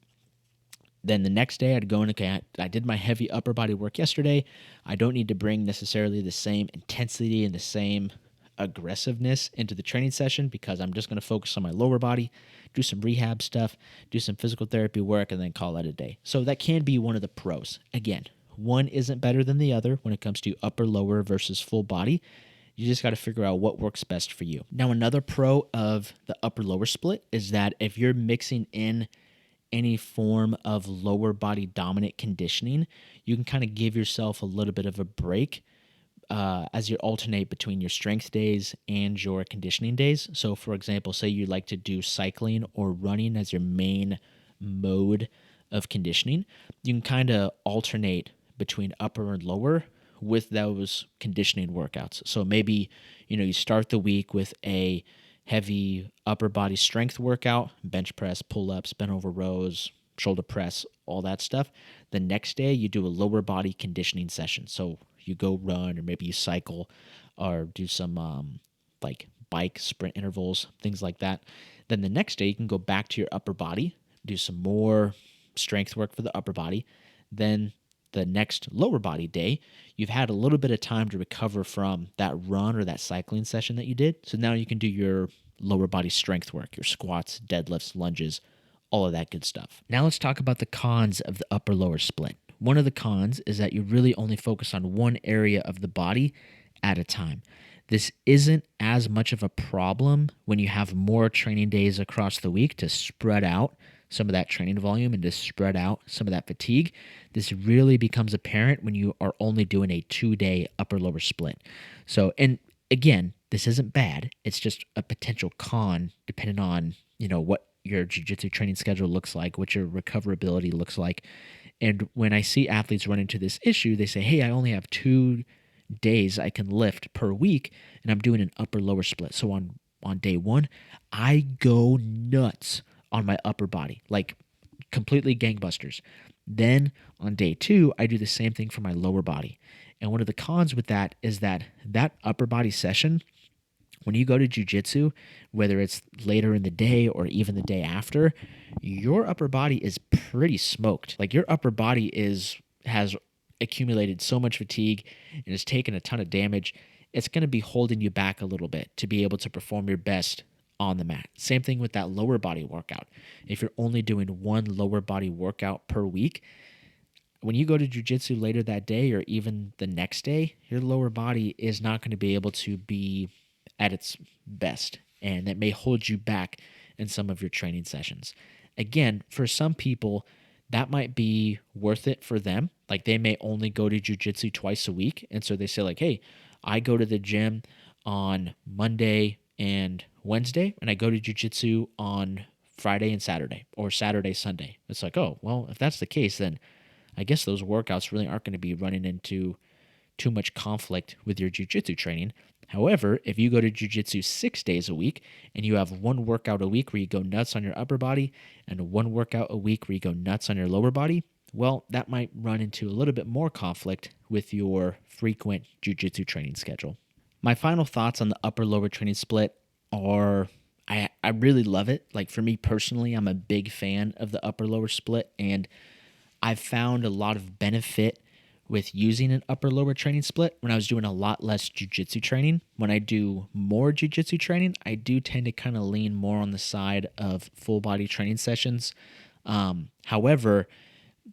then the next day I'd go in, okay, I did my heavy upper body work yesterday. I don't need to bring necessarily the same intensity and the same aggressiveness into the training session, because I'm just going to focus on my lower body, do some rehab stuff, do some physical therapy work, and then call it a day. So that can be one of the pros. Again, one isn't better than the other when it comes to upper lower versus full body. You just got to figure out what works best for you. Now, another pro of the upper lower split is that if you're mixing in any form of lower body dominant conditioning, you can kind of give yourself a little bit of a break as you alternate between your strength days and your conditioning days. So for example, say you like to do cycling or running as your main mode of conditioning, you can kind of alternate between upper and lower with those conditioning workouts. So maybe, you start the week with a heavy upper body strength workout, bench press, pull-ups, bent over rows, shoulder press, all that stuff. The next day you do a lower body conditioning session. So you go run, or maybe you cycle, or do some like bike sprint intervals, things like that. Then the next day you can go back to your upper body, do some more strength work for the upper body. Then the next lower body day, you've had a little bit of time to recover from that run or that cycling session that you did. So now you can do your lower body strength work, your squats, deadlifts, lunges, all of that good stuff. Now let's talk about the cons of the upper lower split. One of the cons is that you really only focus on one area of the body at a time. This isn't as much of a problem when you have more training days across the week to spread out some of that training volume and to spread out some of that fatigue. This really becomes apparent when you are only doing a 2-day upper lower split. So, and again, this isn't bad. It's just a potential con depending on, what your jiu-jitsu training schedule looks like, what your recoverability looks like. And when I see athletes run into this issue, they say, hey, I only have 2 days I can lift per week, and I'm doing an upper lower split. So on day 1, I go nuts on my upper body, like completely gangbusters. Then on day 2, I do the same thing for my lower body. And one of the cons with that is that upper body session, when you go to jiu-jitsu, whether it's later in the day or even the day after, your upper body is pretty smoked. Like your upper body has accumulated so much fatigue and has taken a ton of damage. It's going to be holding you back a little bit to be able to perform your best on the mat. Same thing with that lower body workout. If you're only doing one lower body workout per week, when you go to jiu-jitsu later that day or even the next day, your lower body is not going to be able to be at its best, and that may hold you back in some of your training sessions. Again, for some people, that might be worth it for them. Like they may only go to jiu-jitsu twice a week, and so they say like, hey, I go to the gym on Monday and Wednesday, and I go to jiu-jitsu on Friday and Saturday, or Saturday, Sunday. It's like, oh, well, if that's the case, then I guess those workouts really aren't going to be running into too much conflict with your jiu-jitsu training. However, if you go to jiu-jitsu 6 days a week and you have one workout a week where you go nuts on your upper body and one workout a week where you go nuts on your lower body, well, that might run into a little bit more conflict with your frequent jiu-jitsu training schedule. My final thoughts on the upper-lower training split are I really love it. Like for me personally, I'm a big fan of the upper-lower split, and I've found a lot of benefit with using an upper-lower training split when I was doing a lot less jiu-jitsu training. When I do more jiu-jitsu training, I do tend to kind of lean more on the side of full-body training sessions. However,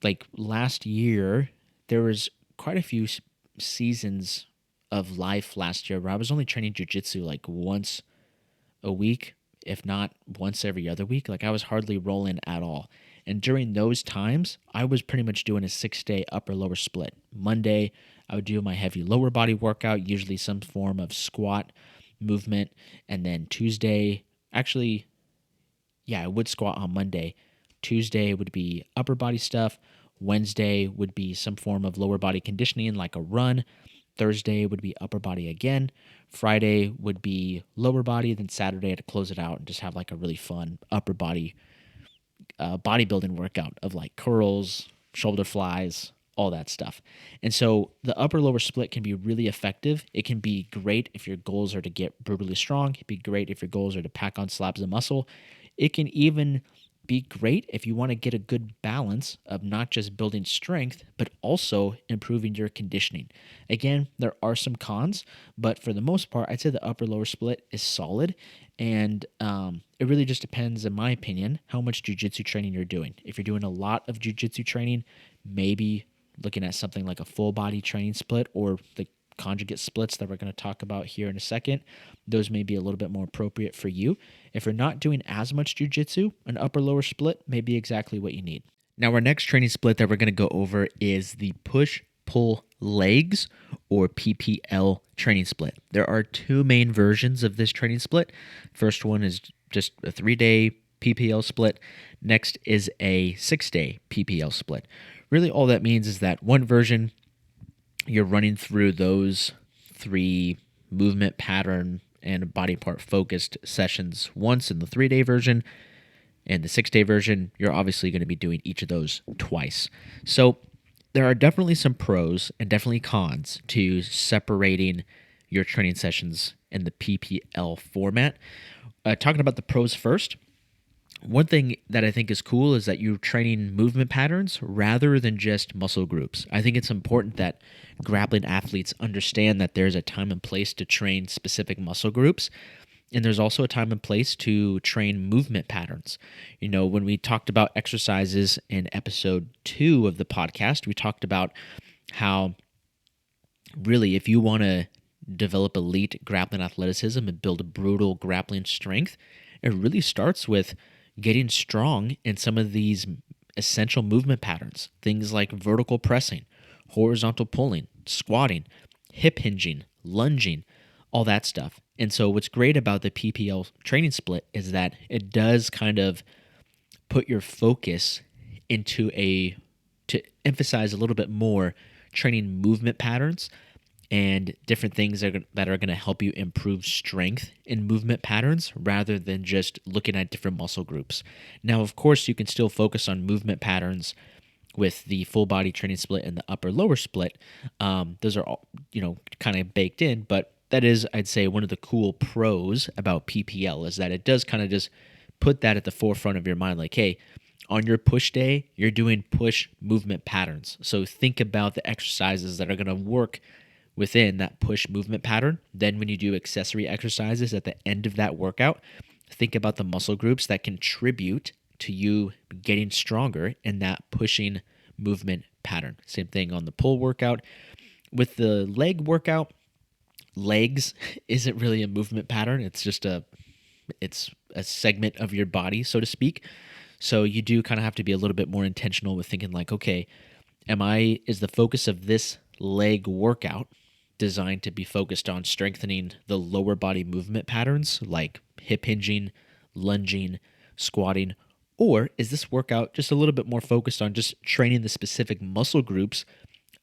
like last year, there was quite a few seasons of life last year where I was only training jiu-jitsu like once a week, if not once every other week. Like I was hardly rolling at all. And during those times, I was pretty much doing a 6-day upper-lower split. Monday, I would do my heavy lower body workout, usually some form of squat movement. And then Tuesday, actually, I would squat on Monday. Tuesday would be upper body stuff. Wednesday would be some form of lower body conditioning like a run. Thursday would be upper body again. Friday would be lower body. Then Saturday, I'd close it out and just have like a really fun upper body bodybuilding workout of like curls, shoulder flies, all that stuff. And so the upper lower split can be really effective. It can be great if your goals are to get brutally strong. It can be great if your goals are to pack on slabs of muscle. It can even be great if you want to get a good balance of not just building strength, but also improving your conditioning. Again, there are some cons, but for the most part, I'd say the upper lower split is solid. And it really just depends, in my opinion, how much jiu-jitsu training you're doing. If you're doing a lot of jiu-jitsu training, maybe looking at something like a full body training split or the conjugate splits that we're going to talk about here in a second, those may be a little bit more appropriate for you. If you're not doing as much jiu-jitsu, an upper-lower split may be exactly what you need. Now, our next training split that we're going to go over is the push-pull legs, or PPL training split. There are two main versions of this training split. First one is just a 3-day PPL split. Next is a 6-day PPL split. Really, all that means is that one version, you're running through those 3 movement pattern and body part focused sessions once in the 3-day version. And the 6-day version, you're obviously going to be doing each of those twice. So there are definitely some pros and definitely cons to separating your training sessions in the PPL format. Talking about the pros first, one thing that I think is cool is that you're training movement patterns rather than just muscle groups. I think it's important that grappling athletes understand that there's a time and place to train specific muscle groups, and there's also a time and place to train movement patterns. You know, when we talked about exercises in episode 2 of the podcast, we talked about how really if you want to develop elite grappling athleticism and build a brutal grappling strength, it really starts with getting strong in some of these essential movement patterns. Things like vertical pressing, horizontal pulling, squatting, hip hinging, lunging, all that stuff. And so what's great about the PPL training split is that it does kind of put your focus into to emphasize a little bit more training movement patterns and different things that are going to help you improve strength in movement patterns rather than just looking at different muscle groups. Now, of course, you can still focus on movement patterns with the full body training split and the upper lower split. Those are all, kind of baked in, but that is, I'd say, one of the cool pros about PPL is that it does kind of just put that at the forefront of your mind. Like, hey, on your push day, you're doing push movement patterns. So think about the exercises that are going to work within that push movement pattern. Then when you do accessory exercises at the end of that workout, think about the muscle groups that contribute to you getting stronger in that pushing movement pattern. Same thing on the pull workout. With the leg workout, legs isn't really a movement pattern. It's a segment of your body, so to speak. So you do kind of have to be a little bit more intentional with thinking like, okay, is the focus of this leg workout designed to be focused on strengthening the lower body movement patterns like hip hinging, lunging, squatting, or is this workout just a little bit more focused on just training the specific muscle groups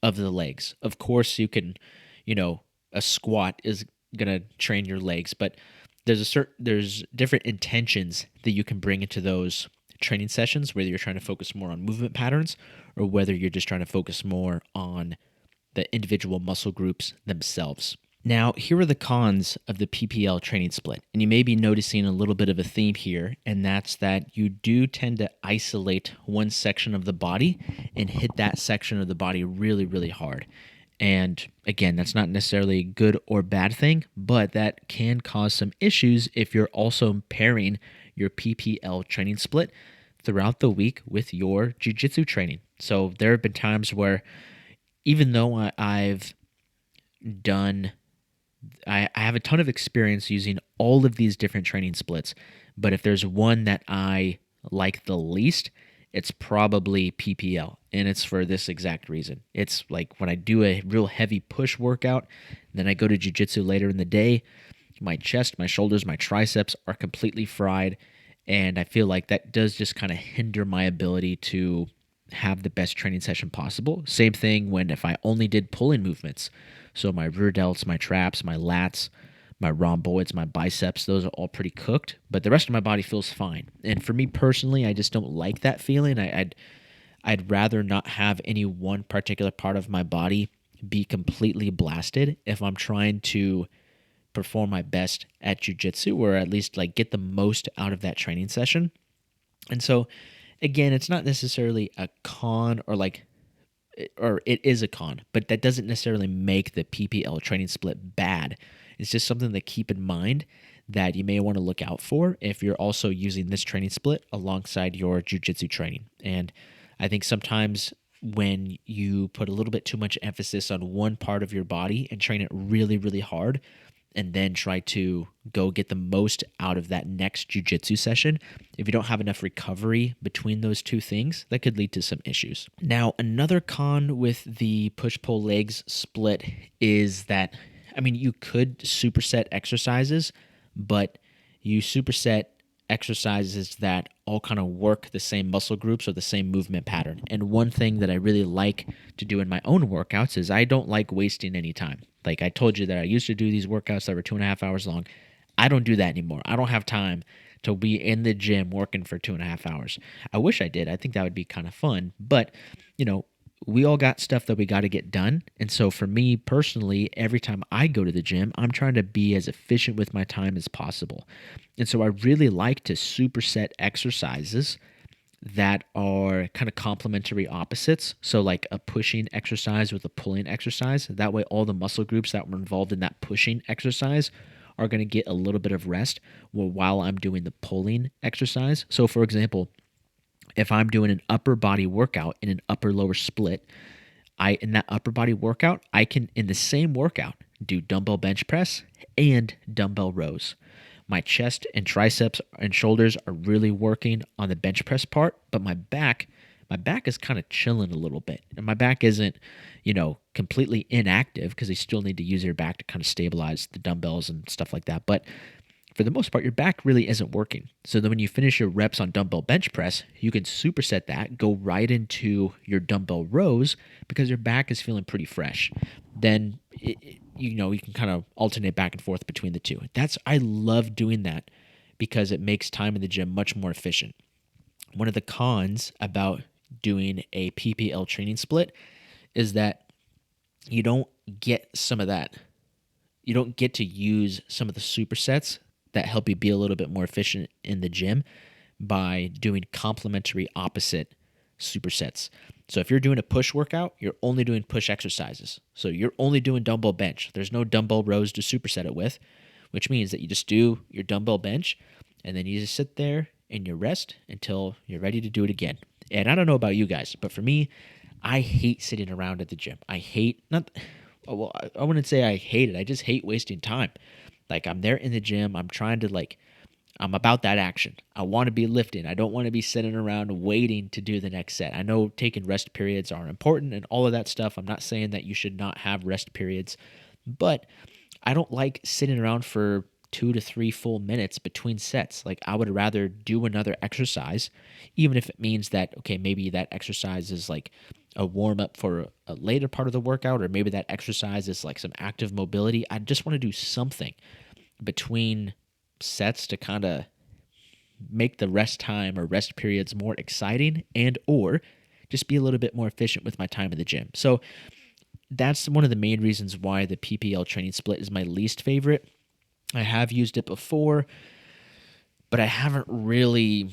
of the legs? Of course, you can, a squat is going to train your legs, but there's different intentions that you can bring into those training sessions, whether you're trying to focus more on movement patterns or whether you're just trying to focus more on the individual muscle groups themselves. Now, here are the cons of the PPL training split. And you may be noticing a little bit of a theme here, and that's that you do tend to isolate one section of the body and hit that section of the body really, really hard. And again, that's not necessarily a good or bad thing, but that can cause some issues if you're also pairing your PPL training split throughout the week with your jiu-jitsu training. So there have been times where even though I have a ton of experience using all of these different training splits, but if there's one that I like the least, it's probably PPL, and it's for this exact reason. It's like when I do a real heavy push workout, then I go to jiu-jitsu later in the day, my chest, my shoulders, my triceps are completely fried, and I feel like that does just kind of hinder my ability to have the best training session possible. Same thing if I only did pulling movements. So my rear delts, my traps, my lats, my rhomboids, my biceps, those are all pretty cooked, but the rest of my body feels fine. And for me personally, I just don't like that feeling. I'd rather not have any one particular part of my body be completely blasted if I'm trying to perform my best at jiu-jitsu, or at least like get the most out of that training session. And so again, it's not necessarily a con or it is a con, but that doesn't necessarily make the PPL training split bad. It's just something to keep in mind that you may want to look out for if you're also using this training split alongside your jiu-jitsu training. And I think sometimes when you put a little bit too much emphasis on one part of your body and train it really, really hard, and then try to go get the most out of that next jiu-jitsu session, if you don't have enough recovery between those two things, that could lead to some issues. Now, another con with the push-pull legs split is that, you could superset exercises, but you superset exercises that all kind of work the same muscle groups or the same movement pattern. And one thing that I really like to do in my own workouts is I don't like wasting any time. Like I told you that I used to do these workouts that were 2.5 hours long. I don't do that anymore. I don't have time to be in the gym working for 2.5 hours. I wish I did. I think that would be kind of fun. But, we all got stuff that we got to get done. And so for me personally, every time I go to the gym, I'm trying to be as efficient with my time as possible. And so I really like to superset exercises that are kind of complementary opposites. So like a pushing exercise with a pulling exercise. That way all the muscle groups that were involved in that pushing exercise are going to get a little bit of rest while I'm doing the pulling exercise. So for example, if I'm doing an upper body workout in an upper lower split, in that upper body workout, I can, in the same workout, do dumbbell bench press and dumbbell rows. My chest and triceps and shoulders are really working on the bench press part, but my back is kind of chilling a little bit. And my back isn't, completely inactive because you still need to use your back to kind of stabilize the dumbbells and stuff like that. But for the most part, your back really isn't working. So then when you finish your reps on dumbbell bench press, you can superset that, go right into your dumbbell rows because your back is feeling pretty fresh. Then, you can kind of alternate back and forth between the two. I love doing that because it makes time in the gym much more efficient. One of the cons about doing a PPL training split is that you don't get some of that. You don't get to use some of the supersets that help you be a little bit more efficient in the gym by doing complementary opposite supersets. So if you're doing a push workout, you're only doing push exercises. So you're only doing dumbbell bench. There's no dumbbell rows to superset it with, which means that you just do your dumbbell bench and then you just sit there and you rest until you're ready to do it again. And I don't know about you guys, but for me, I hate sitting around at the gym. I hate not well, I wouldn't say I hate it. I just hate wasting time. Like I'm there in the gym, I'm trying to like I'm about that action. I want to be lifting. I don't want to be sitting around waiting to do the next set. I know taking rest periods are important and all of that stuff. I'm not saying that you should not have rest periods, but I don't like sitting around for 2 to 3 full minutes between sets. Like I would rather do another exercise, even if it means that, okay, maybe that exercise is like a warm up for a later part of the workout, or maybe that exercise is like some active mobility. I just want to do something between sets to kind of make the rest time or rest periods more exciting and or just be a little bit more efficient with my time in the gym. So that's one of the main reasons why the PPL training split is my least favorite. I have used it before, but I haven't really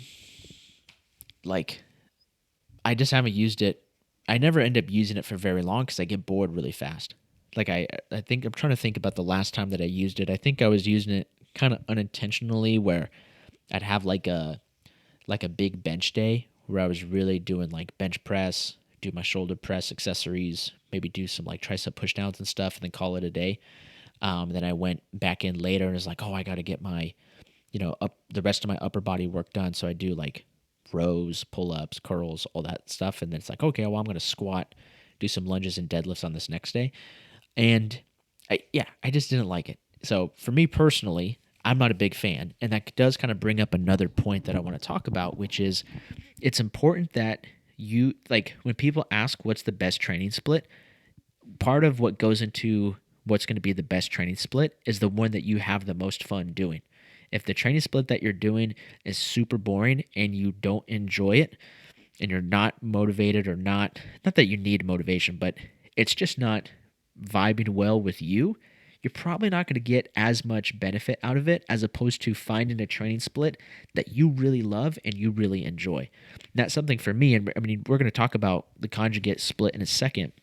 like I just haven't used it. I never end up using it for very long because I get bored really fast. Like I think I'm trying to think about the last time that I used it. I think I was using it kind of unintentionally where I'd have like a big bench day where I was really doing like bench press, do my shoulder press accessories, maybe do some like tricep pushdowns and stuff, and then call it a day. Then I went back in later and was like, oh, I got to get my, up the rest of my upper body work done. So I do like rows, pull ups, curls, all that stuff. And then it's like, okay, well, I'm going to squat, do some lunges and deadlifts on this next day. And I just didn't like it. So for me personally, I'm not a big fan. And that does kind of bring up another point that I want to talk about, which is it's important that you, like, when people ask what's the best training split, part of what goes into what's going to be the best training split is the one that you have the most fun doing. If the training split that you're doing is super boring and you don't enjoy it and you're not motivated or not that you need motivation, but it's just not vibing well with you, you're probably not going to get as much benefit out of it as opposed to finding a training split that you really love and you really enjoy. And that's something for me. And I mean, we're going to talk about the conjugate split in a second,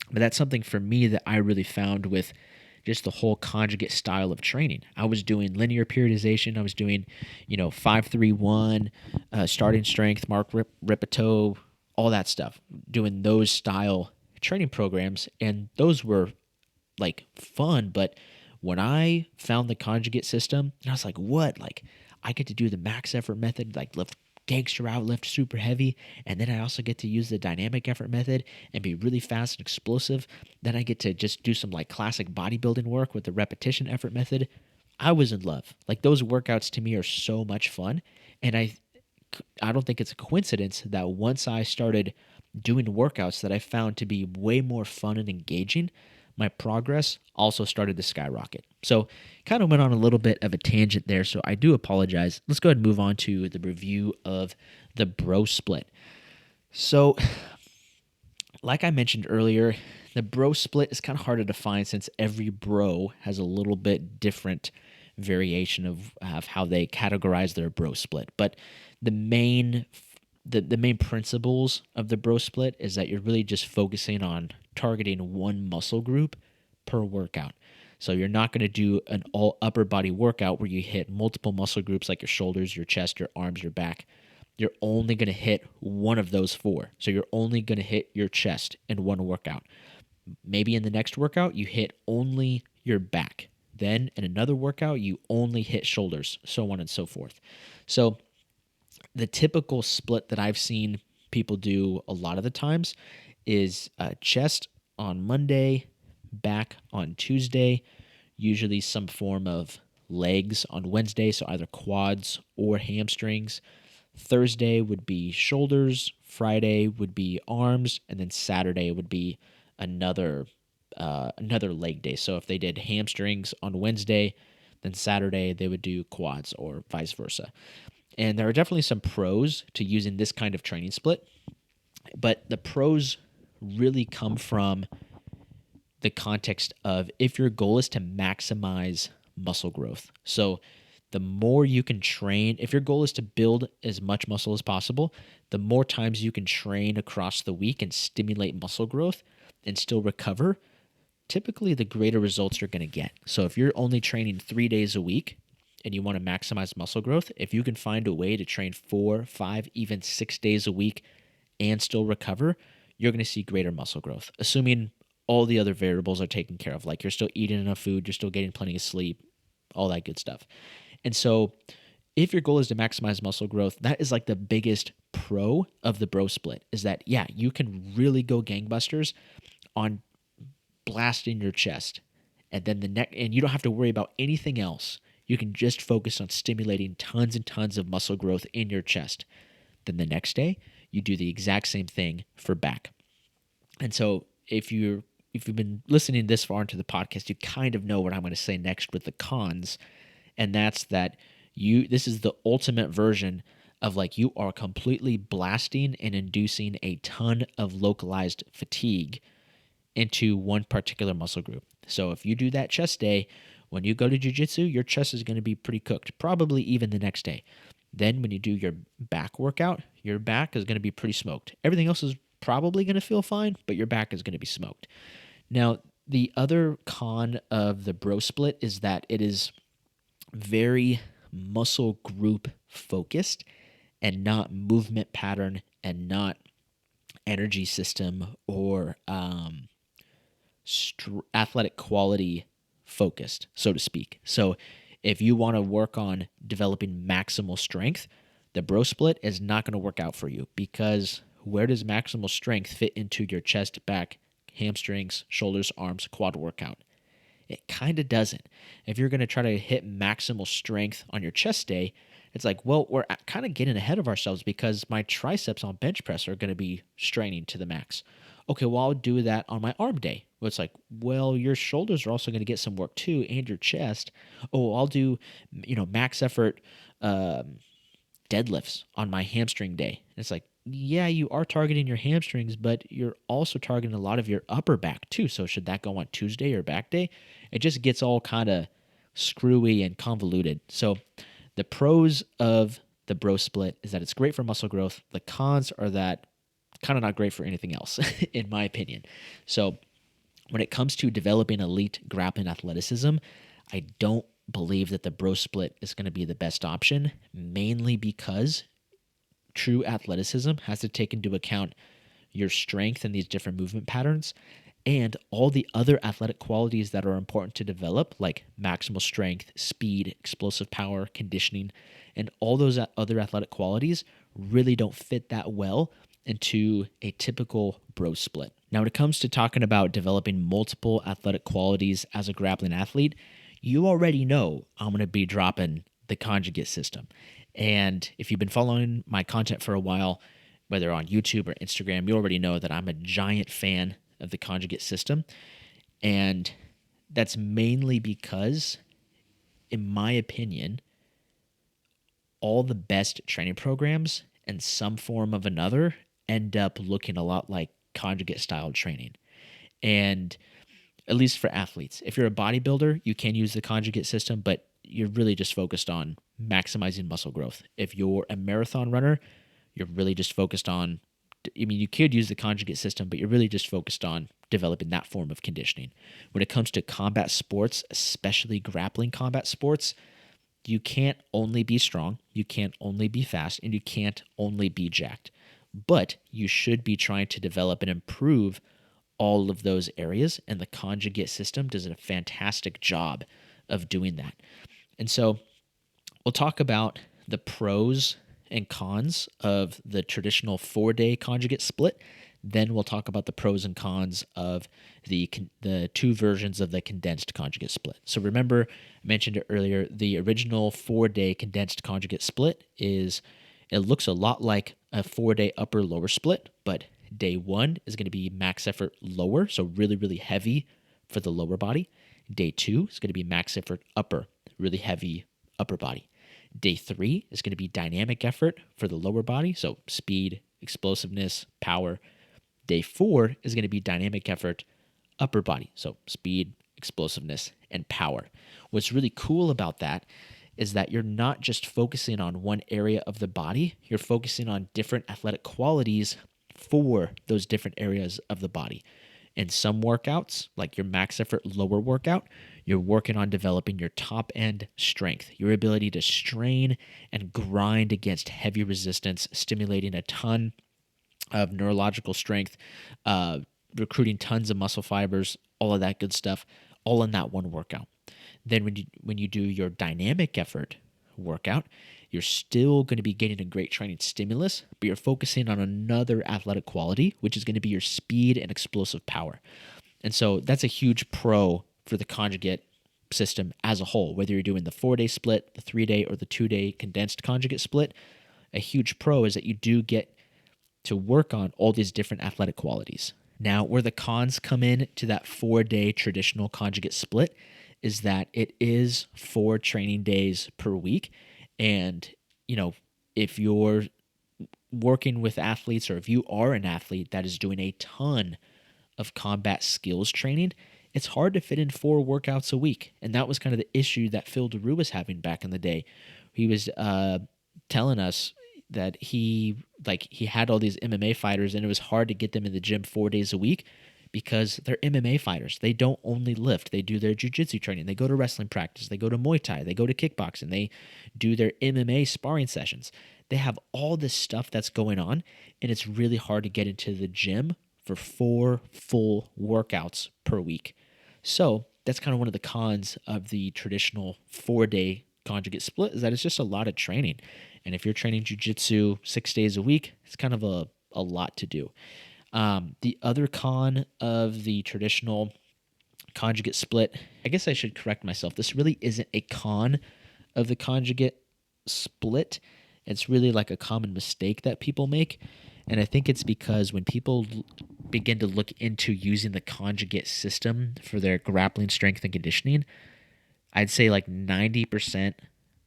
but that's something for me that I really found with just the whole conjugate style of training. I was doing linear periodization. I was doing, 5-3-1, starting strength, rep a toe, all that stuff. Doing those style training programs, and those were like fun. But when I found the conjugate system, I was like, what? Like, I get to do the max effort method, like lift gangster out, lift super heavy, and then I also get to use the dynamic effort method and be really fast and explosive. Then I get to just do some like classic bodybuilding work with the repetition effort method. I was in love. Like those workouts to me are so much fun, and I don't think it's a coincidence that once I started doing workouts that I found to be way more fun and engaging, my progress also started to skyrocket. So, kind of went on a little bit of a tangent there, so I do apologize. Let's go ahead and move on to the review of the bro split. So, like I mentioned earlier, the bro split is kind of hard to define since every bro has a little bit different variation of how they categorize their bro split. But the main the main principles of the bro split is that you're really just focusing on targeting one muscle group per workout. So you're not going to do an all upper body workout where you hit multiple muscle groups like your shoulders, your chest, your arms, your back. You're only going to hit one of those four. So you're only going to hit your chest in one workout. Maybe in the next workout, you hit only your back. Then in another workout, you only hit shoulders, so on and so forth. So the typical split that I've seen people do a lot of the times is chest on Monday, back on Tuesday, usually some form of legs on Wednesday, so either quads or hamstrings. Thursday would be shoulders, Friday would be arms, and then Saturday would be another another leg day. So if they did hamstrings on Wednesday, then Saturday they would do quads or vice versa. And there are definitely some pros to using this kind of training split, but the pros really come from the context of if your goal is to maximize muscle growth. So the more you can train, if your goal is to build as much muscle as possible, the more times you can train across the week and stimulate muscle growth and still recover, typically the greater results you're going to get. So if you're only training 3 days a week and you want to maximize muscle growth, if you can find a way to train 4, 5, even 6 days a week and still recover, you're going to see greater muscle growth, assuming all the other variables are taken care of. Like you're still eating enough food, you're still getting plenty of sleep, all that good stuff. And so if your goal is to maximize muscle growth, that is like the biggest pro of the bro split is that, yeah, you can really go gangbusters on blasting your chest. And then the neck, and you don't have to worry about anything else. You can just focus on stimulating tons and tons of muscle growth in your chest. Then the next day, you do the exact same thing for back. And so if you've been listening this far into the podcast, you kind of know what I'm going to say next with the cons. And that's that this is the ultimate version of like you are completely blasting and inducing a ton of localized fatigue into one particular muscle group. So if you do that chest day, when you go to jiu-jitsu, your chest is going to be pretty cooked, probably even the next day. Then when you do your back workout, your back is going to be pretty smoked. Everything else is probably going to feel fine, but your back is going to be smoked. Now, the other con of the bro split is that it is very muscle group focused and not movement pattern and not energy system or athletic quality focused, so to speak. So if you want to work on developing maximal strength, the bro split is not going to work out for you because where does maximal strength fit into your chest, back, hamstrings, shoulders, arms, quad workout? It kind of doesn't. If you're going to try to hit maximal strength on your chest day, it's like, well, we're kind of getting ahead of ourselves because my triceps on bench press are going to be straining to the max. Okay, well, I'll do that on my arm day. Well, it's like, well, your shoulders are also going to get some work too, and your chest. Oh, I'll do, max effort deadlifts on my hamstring day. And it's like, yeah, you are targeting your hamstrings, but you're also targeting a lot of your upper back too. So should that go on Tuesday or back day? It just gets all kind of screwy and convoluted. So the pros of the bro split is that it's great for muscle growth. The cons are that kind of not great for anything else, in my opinion. So when it comes to developing elite grappling athleticism, I don't believe that the bro split is going to be the best option, mainly because true athleticism has to take into account your strength in these different movement patterns and all the other athletic qualities that are important to develop, like maximal strength, speed, explosive power, conditioning, and all those other athletic qualities really don't fit that well into a typical bro split. Now, when it comes to talking about developing multiple athletic qualities as a grappling athlete, you already know I'm going to be dropping the Conjugate system. And if you've been following my content for a while, whether on YouTube or Instagram, you already know that I'm a giant fan of the Conjugate system. And that's mainly because, in my opinion, all the best training programs in some form of another end up looking a lot like Conjugate style training. And at least for athletes, if you're a bodybuilder, you can use the Conjugate system, but you're really just focused on maximizing muscle growth. If you're a marathon runner, you're really just focused on, you could use the Conjugate system, but you're really just focused on developing that form of conditioning. When it comes to combat sports, especially grappling combat sports, you can't only be strong, you can't only be fast, and you can't only be jacked. But you should be trying to develop and improve all of those areas, and the Conjugate system does a fantastic job of doing that. And so we'll talk about the pros and cons of the traditional 4-day Conjugate split. Then we'll talk about the pros and cons of the two versions of the Condensed Conjugate split. So remember, I mentioned it earlier, the original 4-day Condensed Conjugate split it looks a lot like a 4-day upper-lower split, but day 1 is going to be max effort lower, so really, really heavy for the lower body. Day 2 is going to be max effort upper, really heavy upper body. Day 3 is going to be dynamic effort for the lower body, so speed, explosiveness, power. Day 4 is going to be dynamic effort upper body, so speed, explosiveness, and power. What's really cool about that is that you're not just focusing on one area of the body, you're focusing on different athletic qualities for those different areas of the body. In some workouts, like your max effort lower workout, you're working on developing your top end strength, your ability to strain and grind against heavy resistance, stimulating a ton of neurological strength, uh, recruiting tons of muscle fibers, all of that good stuff, all in that one workout. Then when you do your dynamic effort workout, you're still going to be getting a great training stimulus, but you're focusing on another athletic quality, which is going to be your speed and explosive power. And so that's a huge pro for the conjugate system as a whole, whether you're doing the 4-day split, the 3-day, or the 2-day condensed conjugate split. A huge pro is that you do get to work on all these different athletic qualities. Now, where the cons come in to that 4-day traditional conjugate split is that it is 4 training days per week. And, if you're working with athletes, or if you are an athlete that is doing a ton of combat skills training, it's hard to fit in 4 workouts a week. And that was kind of the issue that Phil DeRue was having back in the day. He was telling us that he had all these MMA fighters, and it was hard to get them in the gym 4 days a week because they're MMA fighters. They don't only lift. They do their jiu-jitsu training. They go to wrestling practice. They go to Muay Thai. They go to kickboxing. They do their MMA sparring sessions. They have all this stuff that's going on, and it's really hard to get into the gym for 4 full workouts per week. So that's kind of one of the cons of the traditional 4-day conjugate split, is that it's just a lot of training. And if you're training jiu-jitsu 6 days a week, it's kind of a lot to do. The other con of the traditional conjugate split, I guess I should correct myself. This really isn't a con of the conjugate split. It's really like a common mistake that people make. And I think it's because when people begin to look into using the conjugate system for their grappling strength and conditioning, I'd say like 90%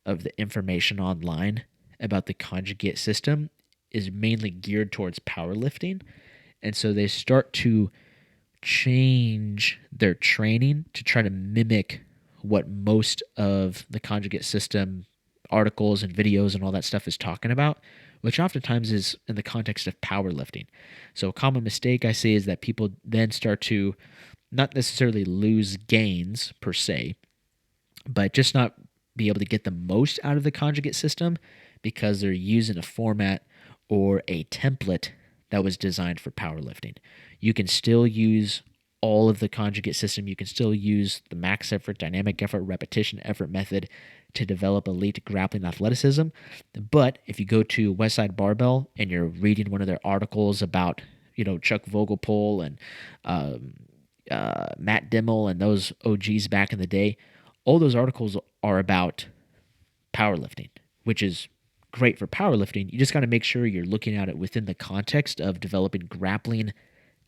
of the information online about the conjugate system is mainly geared towards powerlifting. And so they start to change their training to try to mimic what most of the conjugate system articles and videos and all that stuff is talking about, which oftentimes is in the context of powerlifting. So a common mistake I see is that people then start to not necessarily lose gains per se, but just not be able to get the most out of the conjugate system because they're using a format or a template that was designed for powerlifting. You can still use all of the conjugate system. You can still use the max effort, dynamic effort, repetition effort method to develop elite grappling athleticism. But if you go to Westside Barbell and you're reading one of their articles about, Chuck Vogelpohl and Matt Dimmel and those OGs back in the day, all those articles are about powerlifting, which is great for powerlifting. You just got to make sure you're looking at it within the context of developing grappling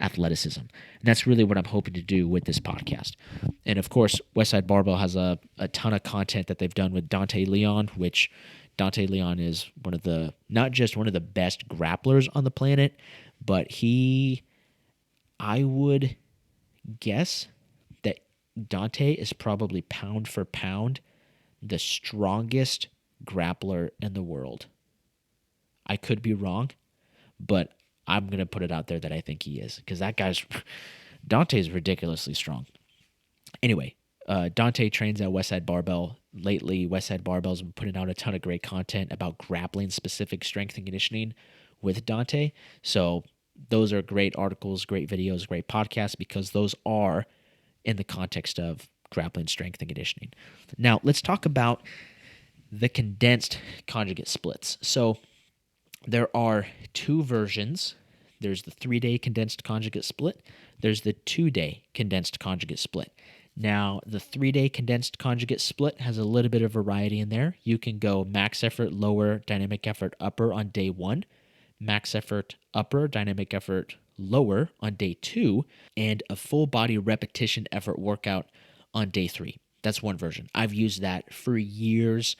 athleticism. And that's really what I'm hoping to do with this podcast. And of course, Westside Barbell has a ton of content that they've done with Dante Leon, which Dante Leon is not just one of the best grapplers on the planet, but I would guess that Dante is probably pound for pound the strongest grappler in the world. I could be wrong, but I'm going to put it out there that I think he is, because Dante's ridiculously strong. Anyway, Dante trains at Westside Barbell. Lately, Westside Barbell's been putting out a ton of great content about grappling specific strength and conditioning with Dante. So those are great articles, great videos, great podcasts, because those are in the context of grappling strength and conditioning. Now, let's talk about the condensed conjugate splits. So there are 2 versions. There's the 3-day condensed conjugate split. There's the 2-day condensed conjugate split. Now, the 3-day condensed conjugate split has a little bit of variety in there. You can go max effort, lower, dynamic effort, upper on day 1, max effort, upper, dynamic effort, lower on day 2, and a full body repetition effort workout on day 3. That's one version. I've used that for years.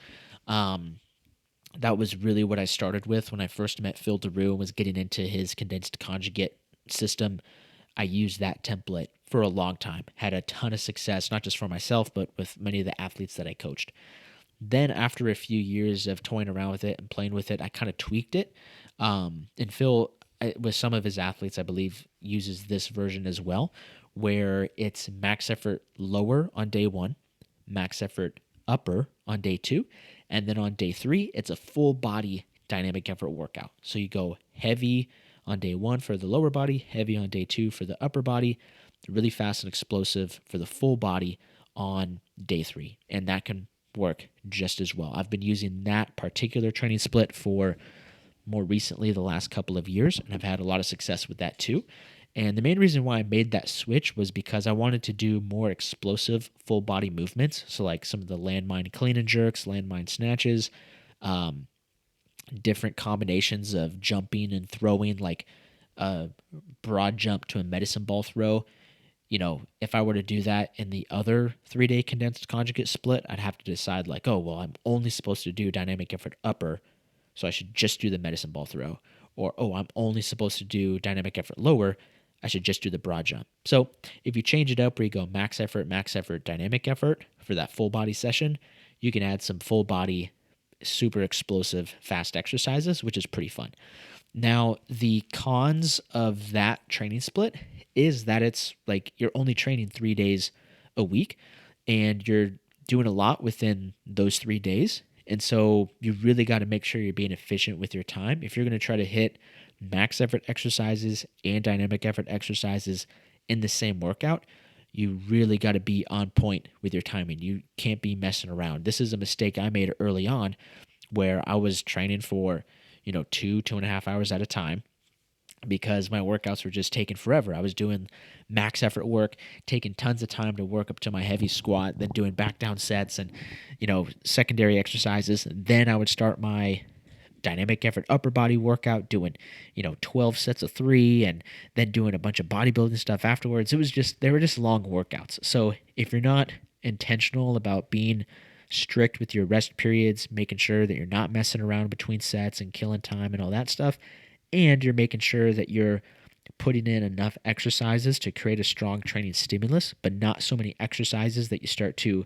That was really what I started with when I first met Phil DeRue and was getting into his condensed conjugate system. I used that template for a long time, had a ton of success, not just for myself, but with many of the athletes that I coached. Then after a few years of toying around with it and playing with it, I kind of tweaked it. And Phil, with some of his athletes, I believe, uses this version as well, where it's max effort lower on day 1, max effort upper on day 2, and then on day 3, it's a full body dynamic effort workout. So you go heavy on day 1 for the lower body, heavy on day 2 for the upper body, really fast and explosive for the full body on day 3. And that can work just as well. I've been using that particular training split for more recently the last couple of years, and I've had a lot of success with that too. And the main reason why I made that switch was because I wanted to do more explosive full body movements. So, like some of the landmine clean and jerks, landmine snatches, um, different combinations of jumping and throwing, like a broad jump to a medicine ball throw. You know, if I were to do that in the other 3-day condensed conjugate split, I'd have to decide, like, oh, well, I'm only supposed to do dynamic effort upper, so I should just do the medicine ball throw. Or, oh, I'm only supposed to do dynamic effort lower, I should just do the broad jump. So if you change it up where you go max effort, dynamic effort for that full body session, you can add some full body, super explosive, fast exercises, which is pretty fun. Now, the cons of that training split is that it's like you're only training 3 days a week and you're doing a lot within those 3 days. And so you really got to make sure you're being efficient with your time. If you're going to try to hit max effort exercises and dynamic effort exercises in the same workout, you really got to be on point with your timing. You can't be messing around. This is a mistake I made early on where I was training for, 2.5 hours at a time because my workouts were just taking forever. I was doing max effort work, taking tons of time to work up to my heavy squat, then doing back down sets and, secondary exercises. And then I would start my dynamic effort upper body workout doing 12 sets of 3 and then doing a bunch of bodybuilding stuff afterwards. They were just long workouts. So if you're not intentional about being strict with your rest periods, making sure that you're not messing around between sets and killing time and all that stuff, and you're making sure that you're putting in enough exercises to create a strong training stimulus, but not so many exercises that you start to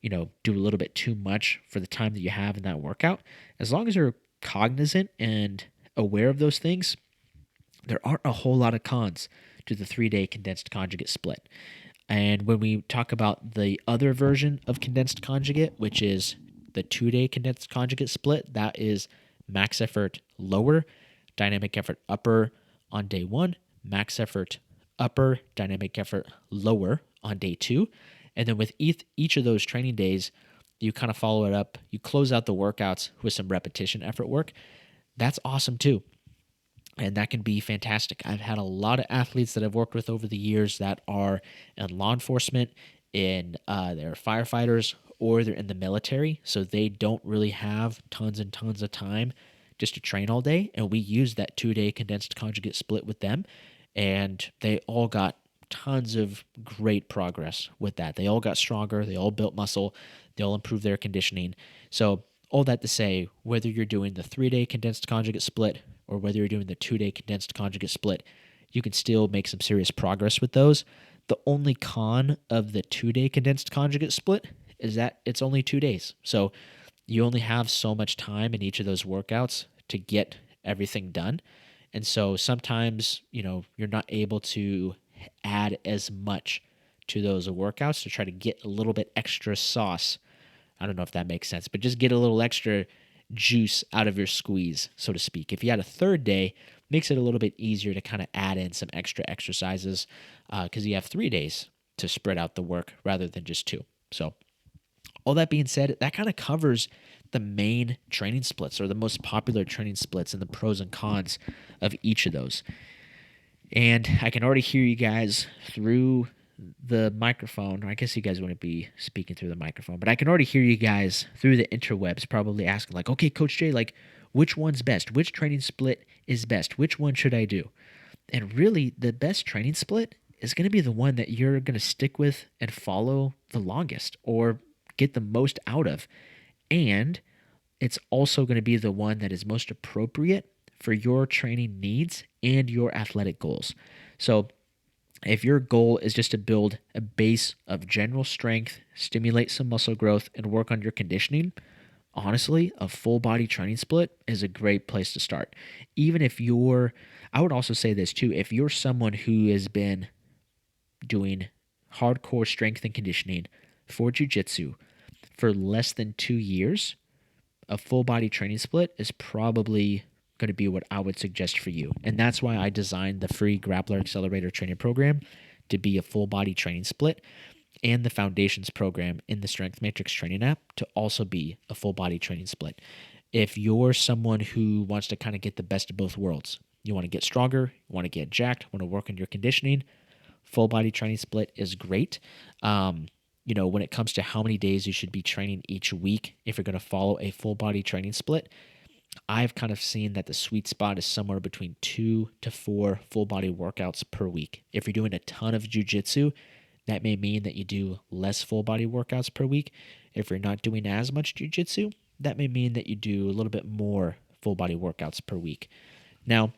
do a little bit too much for the time that you have in that workout. As long as you're cognizant and aware of those things, there aren't a whole lot of cons to the 3-day condensed conjugate split. And when we talk about the other version of condensed conjugate, which is the 2-day condensed conjugate split, that is max effort lower, dynamic effort upper on day 1, max effort upper, dynamic effort lower on day 2. And then with each of those training days, you kind of follow it up. You close out the workouts with some repetition effort work. That's awesome too. And that can be fantastic. I've had a lot of athletes that I've worked with over the years that are in law enforcement, they're firefighters, or they're in the military. So they don't really have tons and tons of time just to train all day. And we use that 2-day condensed conjugate split with them. And they all got tons of great progress with that. They all got stronger. They all built muscle. They all improved their conditioning. So all that to say, whether you're doing the 3-day condensed conjugate split or whether you're doing the 2-day condensed conjugate split, you can still make some serious progress with those. The only con of the 2-day condensed conjugate split is that it's only 2 days. So you only have so much time in each of those workouts to get everything done. And so sometimes, you're not able to add as much to those workouts to try to get a little bit extra sauce. I don't know if that makes sense, but just get a little extra juice out of your squeeze, so to speak. If you had a 3rd day, makes it a little bit easier to kind of add in some extra exercises because you have 3 days to spread out the work rather than just 2. So all that being said, that kind of covers the main training splits or the most popular training splits and the pros and cons of each of those. And I can already hear you guys through the microphone. I guess you guys wouldn't be speaking through the microphone, but I can already hear you guys through the interwebs probably asking like, okay, Coach Jay, like which one's best? Which training split is best? Which one should I do? And really the best training split is going to be the one that you're going to stick with and follow the longest or get the most out of. And it's also going to be the one that is most appropriate for your training needs and your athletic goals. So if your goal is just to build a base of general strength, stimulate some muscle growth, and work on your conditioning, honestly, a full body training split is a great place to start. Even if I would also say this too, if you're someone who has been doing hardcore strength and conditioning for Jiu-Jitsu for less than 2 years, a full body training split is probably going to be what I would suggest for you. And that's why I designed the free Grappler Accelerator training program to be a full body training split, and the Foundations program in the Strength Matrix training app to also be a full body training split. If you're someone who wants to kind of get the best of both worlds, you want to get stronger, you want to get jacked, want to work on your conditioning, full body training split is great. When it comes to how many days you should be training each week, if you're going to follow a full body training split, I've kind of seen that the sweet spot is somewhere between 2 to 4 full body workouts per week. If you're doing a ton of jiu-jitsu, that may mean that you do less full body workouts per week. If you're not doing as much jiu-jitsu, that may mean that you do a little bit more full body workouts per week. Now,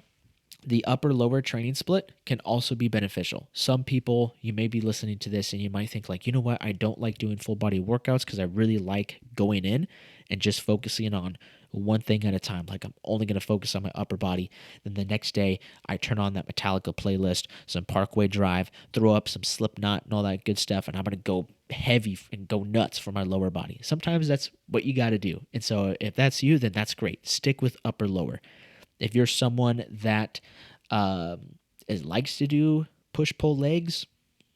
the upper lower training split can also be beneficial. Some people, you may be listening to this and you might think like, you know what, I don't like doing full body workouts because I really like going in and just focusing on one thing at a time. Like I'm only going to focus on my upper body. Then the next day I turn on that Metallica playlist, some Parkway Drive, throw up some Slipknot and all that good stuff. And I'm going to go heavy and go nuts for my lower body. Sometimes that's what you got to do. And so if that's you, then that's great. Stick with upper lower. If you're someone that likes to do push-pull legs,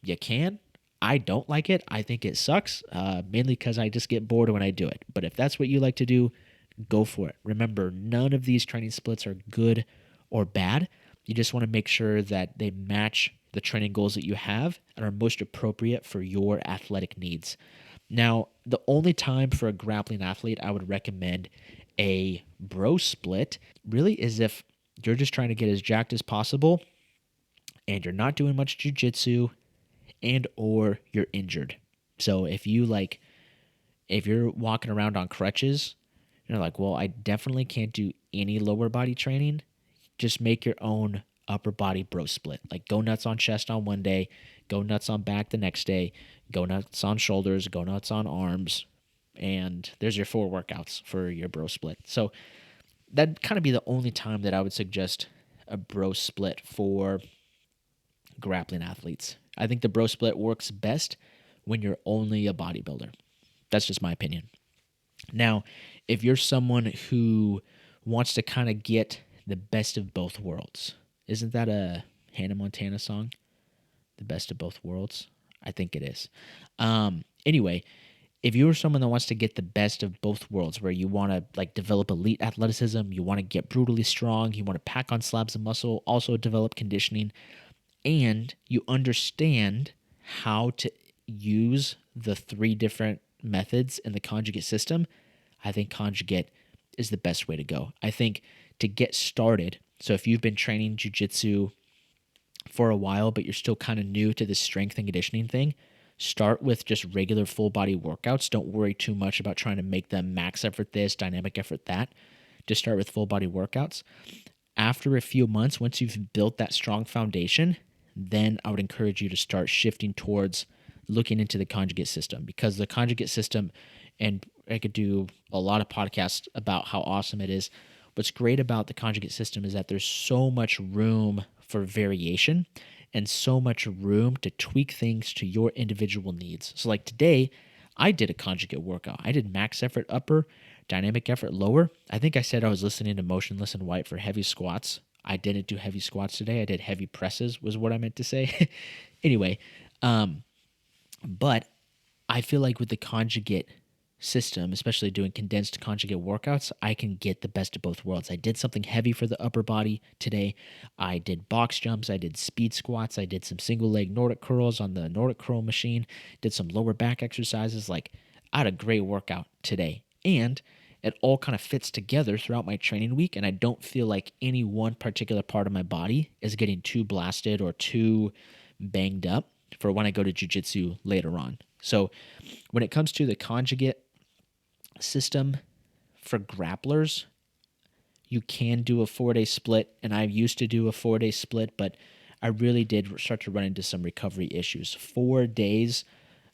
you can. I don't like it. I think it sucks, mainly because I just get bored when I do it. But if that's what you like to do, go for it. Remember, none of these training splits are good or bad. You just want to make sure that they match the training goals that you have and are most appropriate for your athletic needs. Now, the only time for a grappling athlete I would recommend a bro split really is if you're just trying to get as jacked as possible and you're not doing much jiu-jitsu and or you're injured. So if you're walking around on crutches, you're like, well, I definitely can't do any lower body training. Just make your own upper body bro split. Like go nuts on chest on one day, go nuts on back the next day, go nuts on shoulders, go nuts on arms, and there's your 4 workouts for your bro split. So that'd kind of be the only time that I would suggest a bro split for grappling athletes. I think the bro split works best when you're only a bodybuilder. That's just my opinion. Now, if you're someone who wants to kind of get the best of both worlds, isn't that a Hannah Montana song? The best of both worlds? I think it is. Anyway, if you're someone that wants to get the best of both worlds, where you want to like develop elite athleticism, you want to get brutally strong, you want to pack on slabs of muscle, also develop conditioning, and you understand how to use the 3 different methods in the Conjugate system, I think Conjugate is the best way to go. I think to get started, so if you've been training jiu-jitsu for a while, but you're still kind of new to this strength and conditioning thing, start with just regular full body workouts. Don't worry too much about trying to make them max effort this, dynamic effort that. Just start with full body workouts. After a few months, once you've built that strong foundation, then I would encourage you to start shifting towards looking into the Conjugate system, because the Conjugate system, and I could do a lot of podcasts about how awesome it is. What's great about the Conjugate system is that there's so much room for variation and so much room to tweak things to your individual needs. So like today, I did a Conjugate workout. I did max effort upper, dynamic effort lower. I think I said I was listening to Motionless in White for heavy squats. I didn't do heavy squats today. I did heavy presses was what I meant to say. Anyway, but I feel like with the Conjugate system, especially doing condensed Conjugate workouts, I can get the best of both worlds. I did something heavy for the upper body today. I did box jumps. I did speed squats. I did some single leg Nordic curls on the Nordic curl machine. Did some lower back exercises. Like I had a great workout today. And it all kind of fits together throughout my training week, and I don't feel like any one particular part of my body is getting too blasted or too banged up for when I go to jiu-jitsu later on. So when it comes to the Conjugate system for grapplers, you can do a 4-day split, and I used to do a 4-day split, but I really did start to run into some recovery issues. 4 days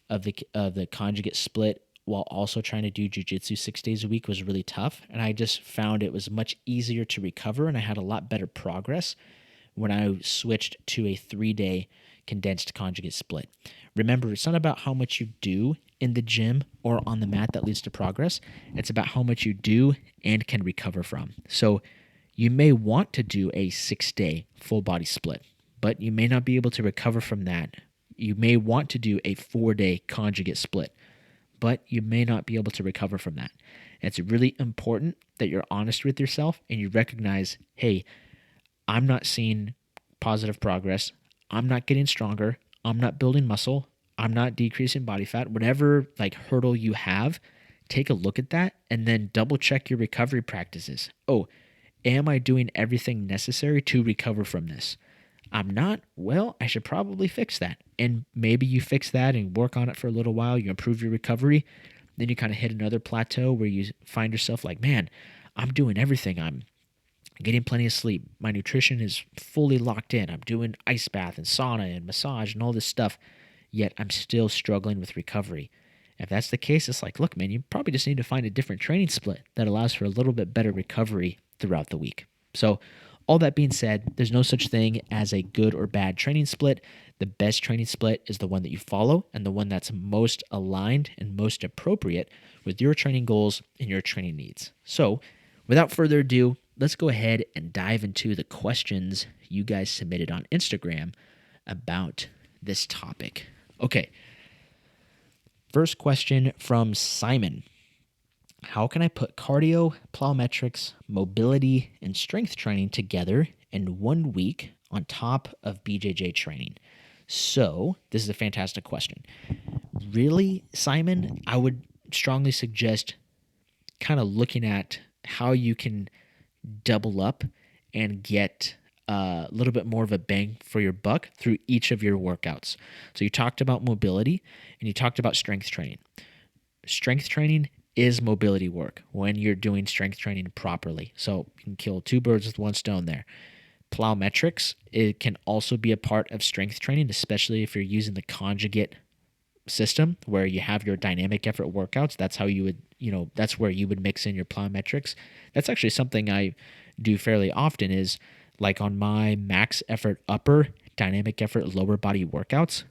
of the Conjugate split while also trying to do jiu-jitsu 6 days a week was really tough, and I just found it was much easier to recover, and I had a lot better progress when I switched to a 3-day condensed Conjugate split. Remember, it's not about how much you do in the gym or on the mat that leads to progress. It's about how much you do and can recover from. So You may want to do a 6-day full body split, but you may not be able to recover from that. You may want to do a 4-day conjugate split, but you may not be able to recover from that. And it's really important that you're honest with yourself and you recognize, hey, I'm not seeing positive progress. I'm not getting stronger. I'm not building muscle. I'm not decreasing body fat. Whatever like hurdle you have, take a look at that and then double check your recovery practices. Oh, am I doing everything necessary to recover from this? I'm not. Well, I should probably fix that. And maybe you fix that and work on it for a little while. You improve your recovery. Then you kind of hit another plateau where you find yourself like, man, I'm doing everything. I'm getting plenty of sleep. My nutrition is fully locked in. I'm doing ice bath and sauna and massage and all this stuff. Yet I'm still struggling with recovery. If that's the case, it's like, look, man, you probably just need to find a different training split that allows for a little bit better recovery throughout the week. So all that being said, there's no such thing as a good or bad training split. The best training split is the one that you follow and the one that's most aligned and most appropriate with your training goals and your training needs. So without further ado, let's go ahead and dive into the questions you guys submitted on Instagram about this topic. Okay. First question from Simon. How can I put cardio, plyometrics, mobility, and strength training together in 1 week on top of BJJ training? So, this is a fantastic question. Really, Simon, I would strongly suggest kind of looking at how you can double up and get a little bit more of a bang for your buck through each of your workouts. So you talked about mobility and you talked about strength training. Strength training is mobility work when you're doing strength training properly. So you can kill two birds with one stone there. Plyometrics, it can also be a part of strength training, especially if you're using the conjugate system where you have your dynamic effort workouts. That's how you would, that's where you would mix in your plyometrics. That's actually something I do fairly often is like on my max effort upper, dynamic effort lower body workouts.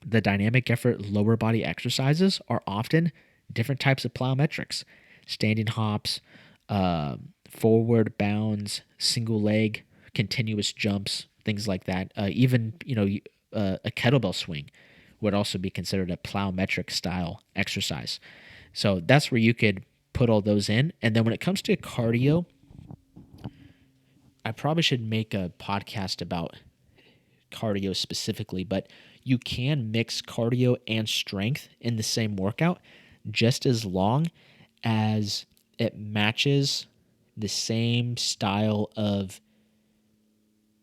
The dynamic effort lower body exercises are often different types of plyometrics, standing hops, forward bounds, single leg, continuous jumps, things like that. Even a kettlebell swing would also be considered a plyometric style exercise. So that's where you could put all those in. And then when it comes to cardio, I probably should make a podcast about cardio specifically, but you can mix cardio and strength in the same workout just as long as it matches the same style of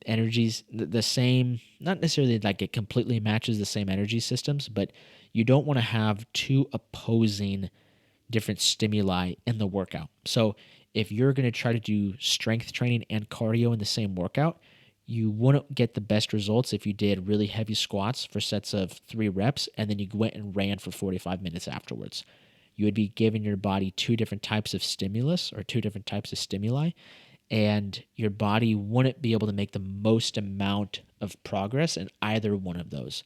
energies, the same, not necessarily like it completely matches the same energy systems, but you don't want to have two opposing different stimuli in the workout. So if you're going to try to do strength training and cardio in the same workout, you wouldn't get the best results if you did really heavy squats for sets of 3 reps and then you went and ran for 45 minutes afterwards. You would be giving your body two different types of stimulus or two different types of stimuli, and your body wouldn't be able to make the most amount of progress in either one of those.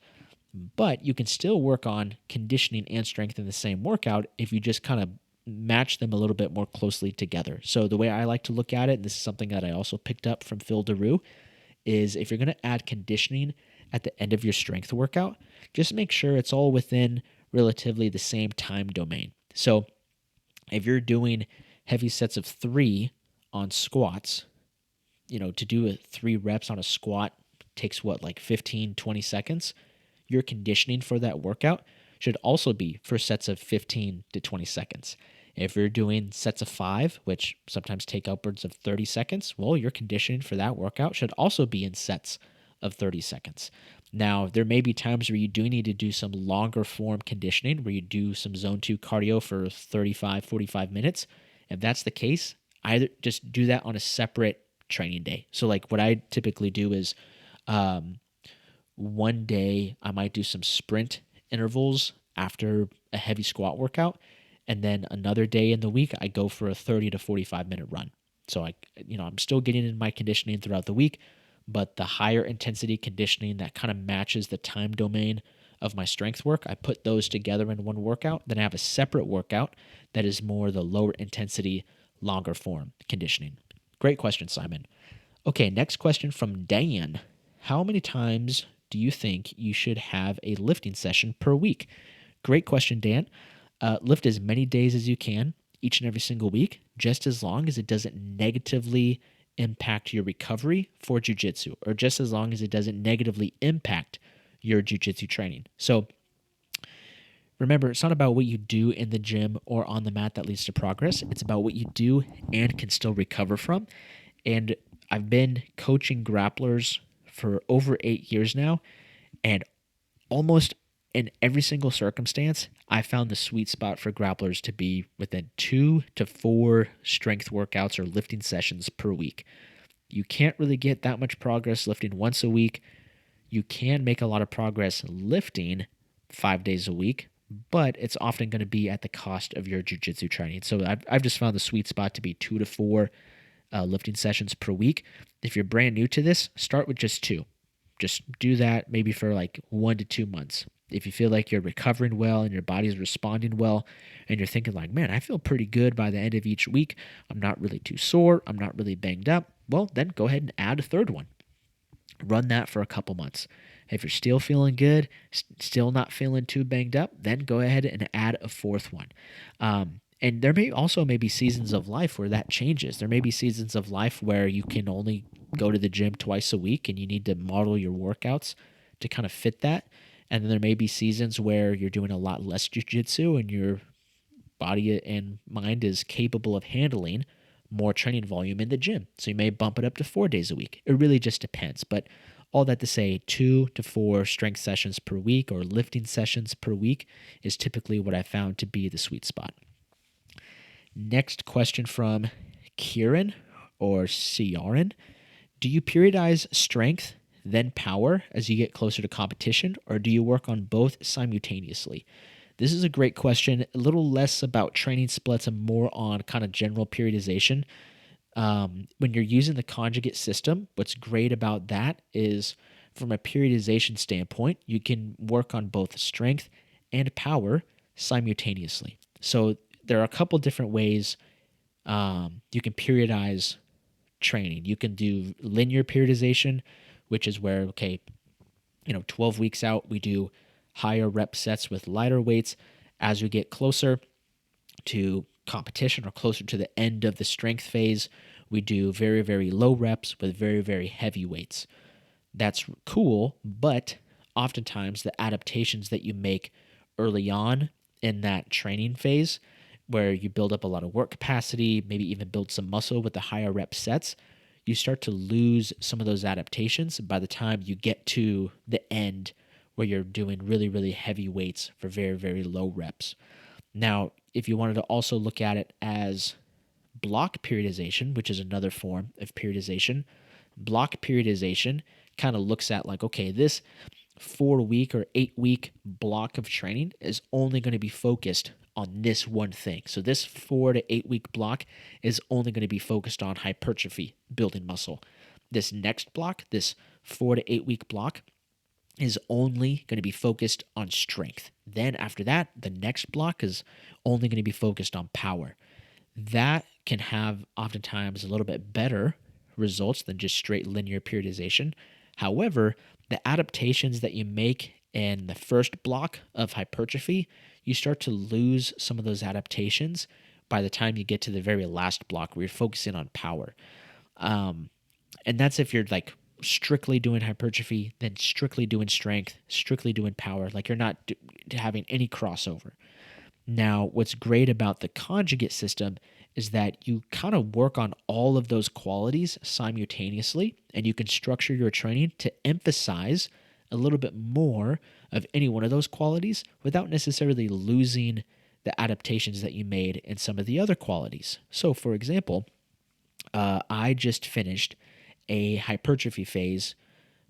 But you can still work on conditioning and strength in the same workout if you just kind of match them a little bit more closely together. So the way I like to look at it, and this is something that I also picked up from Phil DeRue, is if you're going to add conditioning at the end of your strength workout, just make sure it's all within relatively the same time domain. So if you're doing heavy sets of 3 on squats, to do 3 reps on a squat takes like 15, 20 seconds. Your conditioning for that workout should also be for sets of 15 to 20 seconds. If you're doing sets of 5, which sometimes take upwards of 30 seconds, well, your conditioning for that workout should also be in sets of 30 seconds. Now, there may be times where you do need to do some longer form conditioning, where you do some zone 2 cardio for 35, 45 minutes. If that's the case, either just do that on a separate training day. So like what I typically do is one day I might do some sprint intervals after a heavy squat workout. And then another day in the week, I go for a 30 to 45 minute run. So I'm still getting in my conditioning throughout the week, but the higher intensity conditioning that kind of matches the time domain of my strength work, I put those together in one workout. Then I have a separate workout that is more the lower intensity, longer form conditioning. Great question, Simon. Okay, next question from Dan. How many times do you think you should have a lifting session per week? Great question, Dan. Lift as many days as you can each and every single week, just as long as it doesn't negatively impact your recovery for jiu-jitsu, or just as long as it doesn't negatively impact your jiu-jitsu training. So remember, it's not about what you do in the gym or on the mat that leads to progress. It's about what you do and can still recover from. And I've been coaching grapplers for over 8 years now, and almost in every single circumstance, I found the sweet spot for grapplers to be within 2 to 4 strength workouts or lifting sessions per week. You can't really get that much progress lifting once a week. You can make a lot of progress lifting 5 days a week, but it's often going to be at the cost of your jiu-jitsu training. So I've just found the sweet spot to be 2 to 4 lifting sessions per week. If you're brand new to this, start with just 2. Just do that maybe for like 1 to 2 months. If you feel like you're recovering well and your body's responding well, and you're thinking like, man, I feel pretty good by the end of each week, I'm not really too sore, I'm not really banged up, well, then go ahead and add a third one. Run that for a couple months. If you're still feeling good, still not feeling too banged up, then go ahead and add a fourth one. And there may be seasons of life where that changes. There may be seasons of life where you can only go to the gym twice a week and you need to model your workouts to kind of fit that. And then there may be seasons where you're doing a lot less jiu-jitsu and your body and mind is capable of handling more training volume in the gym. So you may bump it up to 4 days a week. It really just depends. But all that to say, 2 to 4 strength sessions per week or lifting sessions per week is typically what I found to be the sweet spot. Next question from Kieran or Ciaran. Do you periodize strength, then power as you get closer to competition, or do you work on both simultaneously? This is a great question, a little less about training splits and more on kind of general periodization. When you're using the conjugate system, what's great about that is from a periodization standpoint, you can work on both strength and power simultaneously. So there are a couple different ways you can periodize training. You can do linear periodization, which is where, 12 weeks out, we do higher rep sets with lighter weights. As we get closer to competition or closer to the end of the strength phase, we do very, very low reps with very, very heavy weights. That's cool, but oftentimes the adaptations that you make early on in that training phase, where you build up a lot of work capacity, maybe even build some muscle with the higher rep sets, you start to lose some of those adaptations by the time you get to the end where you're doing really, really heavy weights for very, very low reps. Now, if you wanted to also look at it as block periodization, which is another form of periodization, block periodization kind of looks at like, okay, this 4-week or 8-week block of training is only going to be focused on this one thing. So this 4 to 8 week block is only going to be focused on hypertrophy, building muscle. This next block, this 4 to 8 week block, is only going to be focused on strength. Then after that, the next block is only going to be focused on power. That can have oftentimes a little bit better results than just straight linear periodization. However, the adaptations that you make in the first block of hypertrophy, you start to lose some of those adaptations by the time you get to the very last block where you're focusing on power. And that's if you're like strictly doing hypertrophy, then strictly doing strength, strictly doing power, like you're not having any crossover. Now, what's great about the conjugate system is that you kind of work on all of those qualities simultaneously, and you can structure your training to emphasize a little bit more of any one of those qualities without necessarily losing the adaptations that you made in some of the other qualities. So, for example, I just finished a hypertrophy phase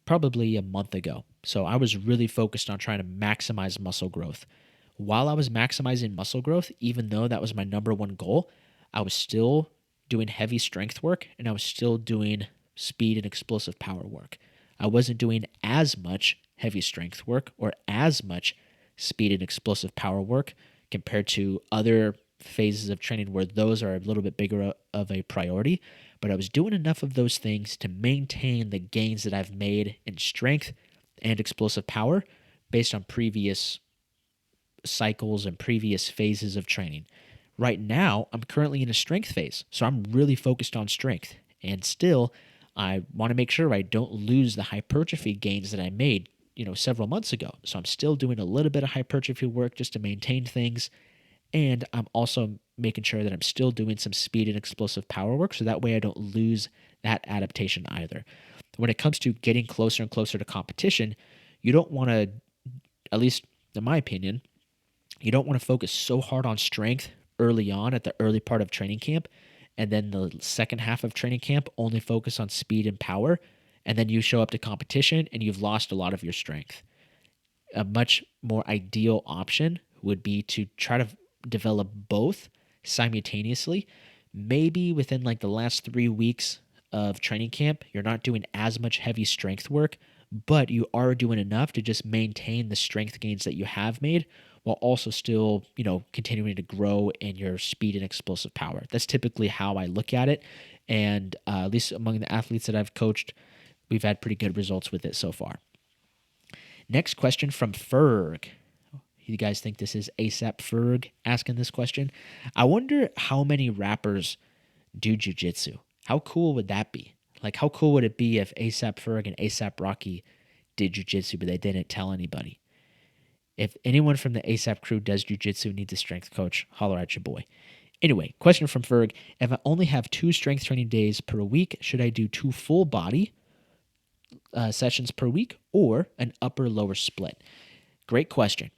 probably a month ago. So I was really focused on trying to maximize muscle growth. While I was maximizing muscle growth, even though that was my number one goal, I was still doing heavy strength work and I was still doing speed and explosive power work. I wasn't doing as much heavy strength work or as much speed and explosive power work compared to other phases of training where those are a little bit bigger of a priority, but I was doing enough of those things to maintain the gains that I've made in strength and explosive power based on previous cycles and previous phases of training. Right now, I'm currently in a strength phase, so I'm really focused on strength. And still, I want to make sure I don't lose the hypertrophy gains that I made, several months ago. So I'm still doing a little bit of hypertrophy work just to maintain things. And I'm also making sure that I'm still doing some speed and explosive power work, so that way I don't lose that adaptation either. When it comes to getting closer and closer to competition, you don't want to, at least in my opinion, you don't want to focus so hard on strength early on at the early part of training camp, and then the second half of training camp only focus on speed and power, and then you show up to competition and you've lost a lot of your strength. A much more ideal option would be to try to develop both simultaneously. Maybe within like the last 3 weeks of training camp, you're not doing as much heavy strength work, but you are doing enough to just maintain the strength gains that you have made while also still, continuing to grow in your speed and explosive power. That's typically how I look at it. And at least among the athletes that I've coached, we've had pretty good results with it so far. Next question from Ferg. You guys think this is ASAP Ferg asking this question? I wonder how many rappers do jiu-jitsu. How cool would that be? Like, how cool would it be if ASAP Ferg and ASAP Rocky did jiu-jitsu, but they didn't tell anybody? If anyone from the ASAP crew does jiu-jitsu, needs a strength coach, holler at your boy. Anyway, question from Ferg. If I only have 2 strength training days per week, should I do 2 full body sessions per week or an upper-lower split? Great question.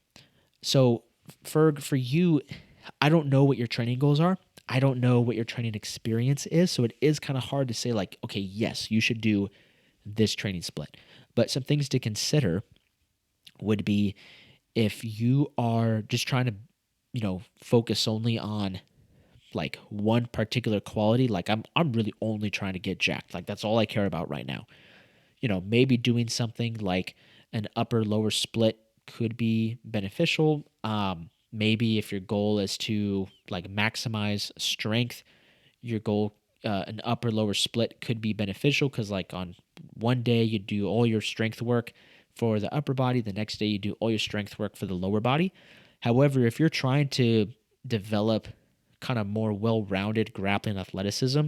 So, Ferg, for you, I don't know what your training goals are. I don't know what your training experience is. So it is kind of hard to say like, okay, yes, you should do this training split. But some things to consider would be if you are just trying to, focus only on like one particular quality, like I'm really only trying to get jacked. Like that's all I care about right now. Maybe doing something like an upper lower split could be beneficial. Maybe if your goal is to like maximize strength, your goal, an upper lower split could be beneficial because like on one day you do all your strength work for the upper body, the next day you do all your strength work for the lower body. However, if you're trying to develop kind of more well-rounded grappling athleticism,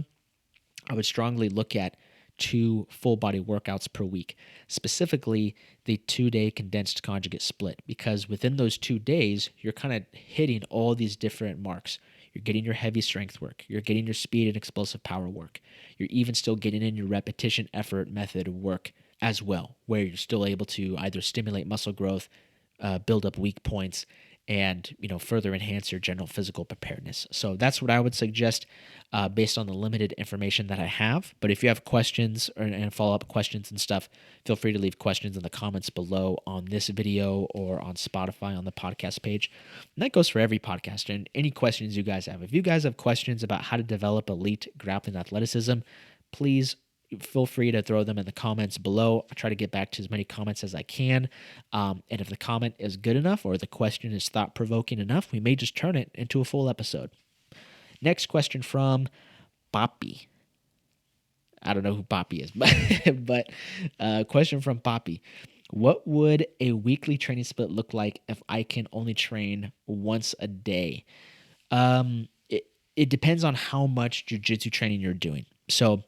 I would strongly look at 2 full body workouts per week, specifically the 2-day condensed conjugate split, because within those 2 days, you're kind of hitting all these different marks. You're getting your heavy strength work. You're getting your speed and explosive power work. You're even still getting in your repetition effort method work as well, where you're still able to either stimulate muscle growth, build up weak points, and further enhance your general physical preparedness. So that's what I would suggest based on the limited information that I have. But if you have questions and follow-up questions and stuff, feel free to leave questions in the comments below on this video or on Spotify on the podcast page. And that goes for every podcast and any questions you guys have. If you guys have questions about how to develop elite grappling athleticism, please feel free to throw them in the comments below. I try to get back to as many comments as I can. And if the comment is good enough or the question is thought-provoking enough, we may just turn it into a full episode. Next question from Poppy. I don't know who Poppy is, but question from Poppy. What would a weekly training split look like if I can only train once a day? It depends on how much jiu-jitsu training you're doing. So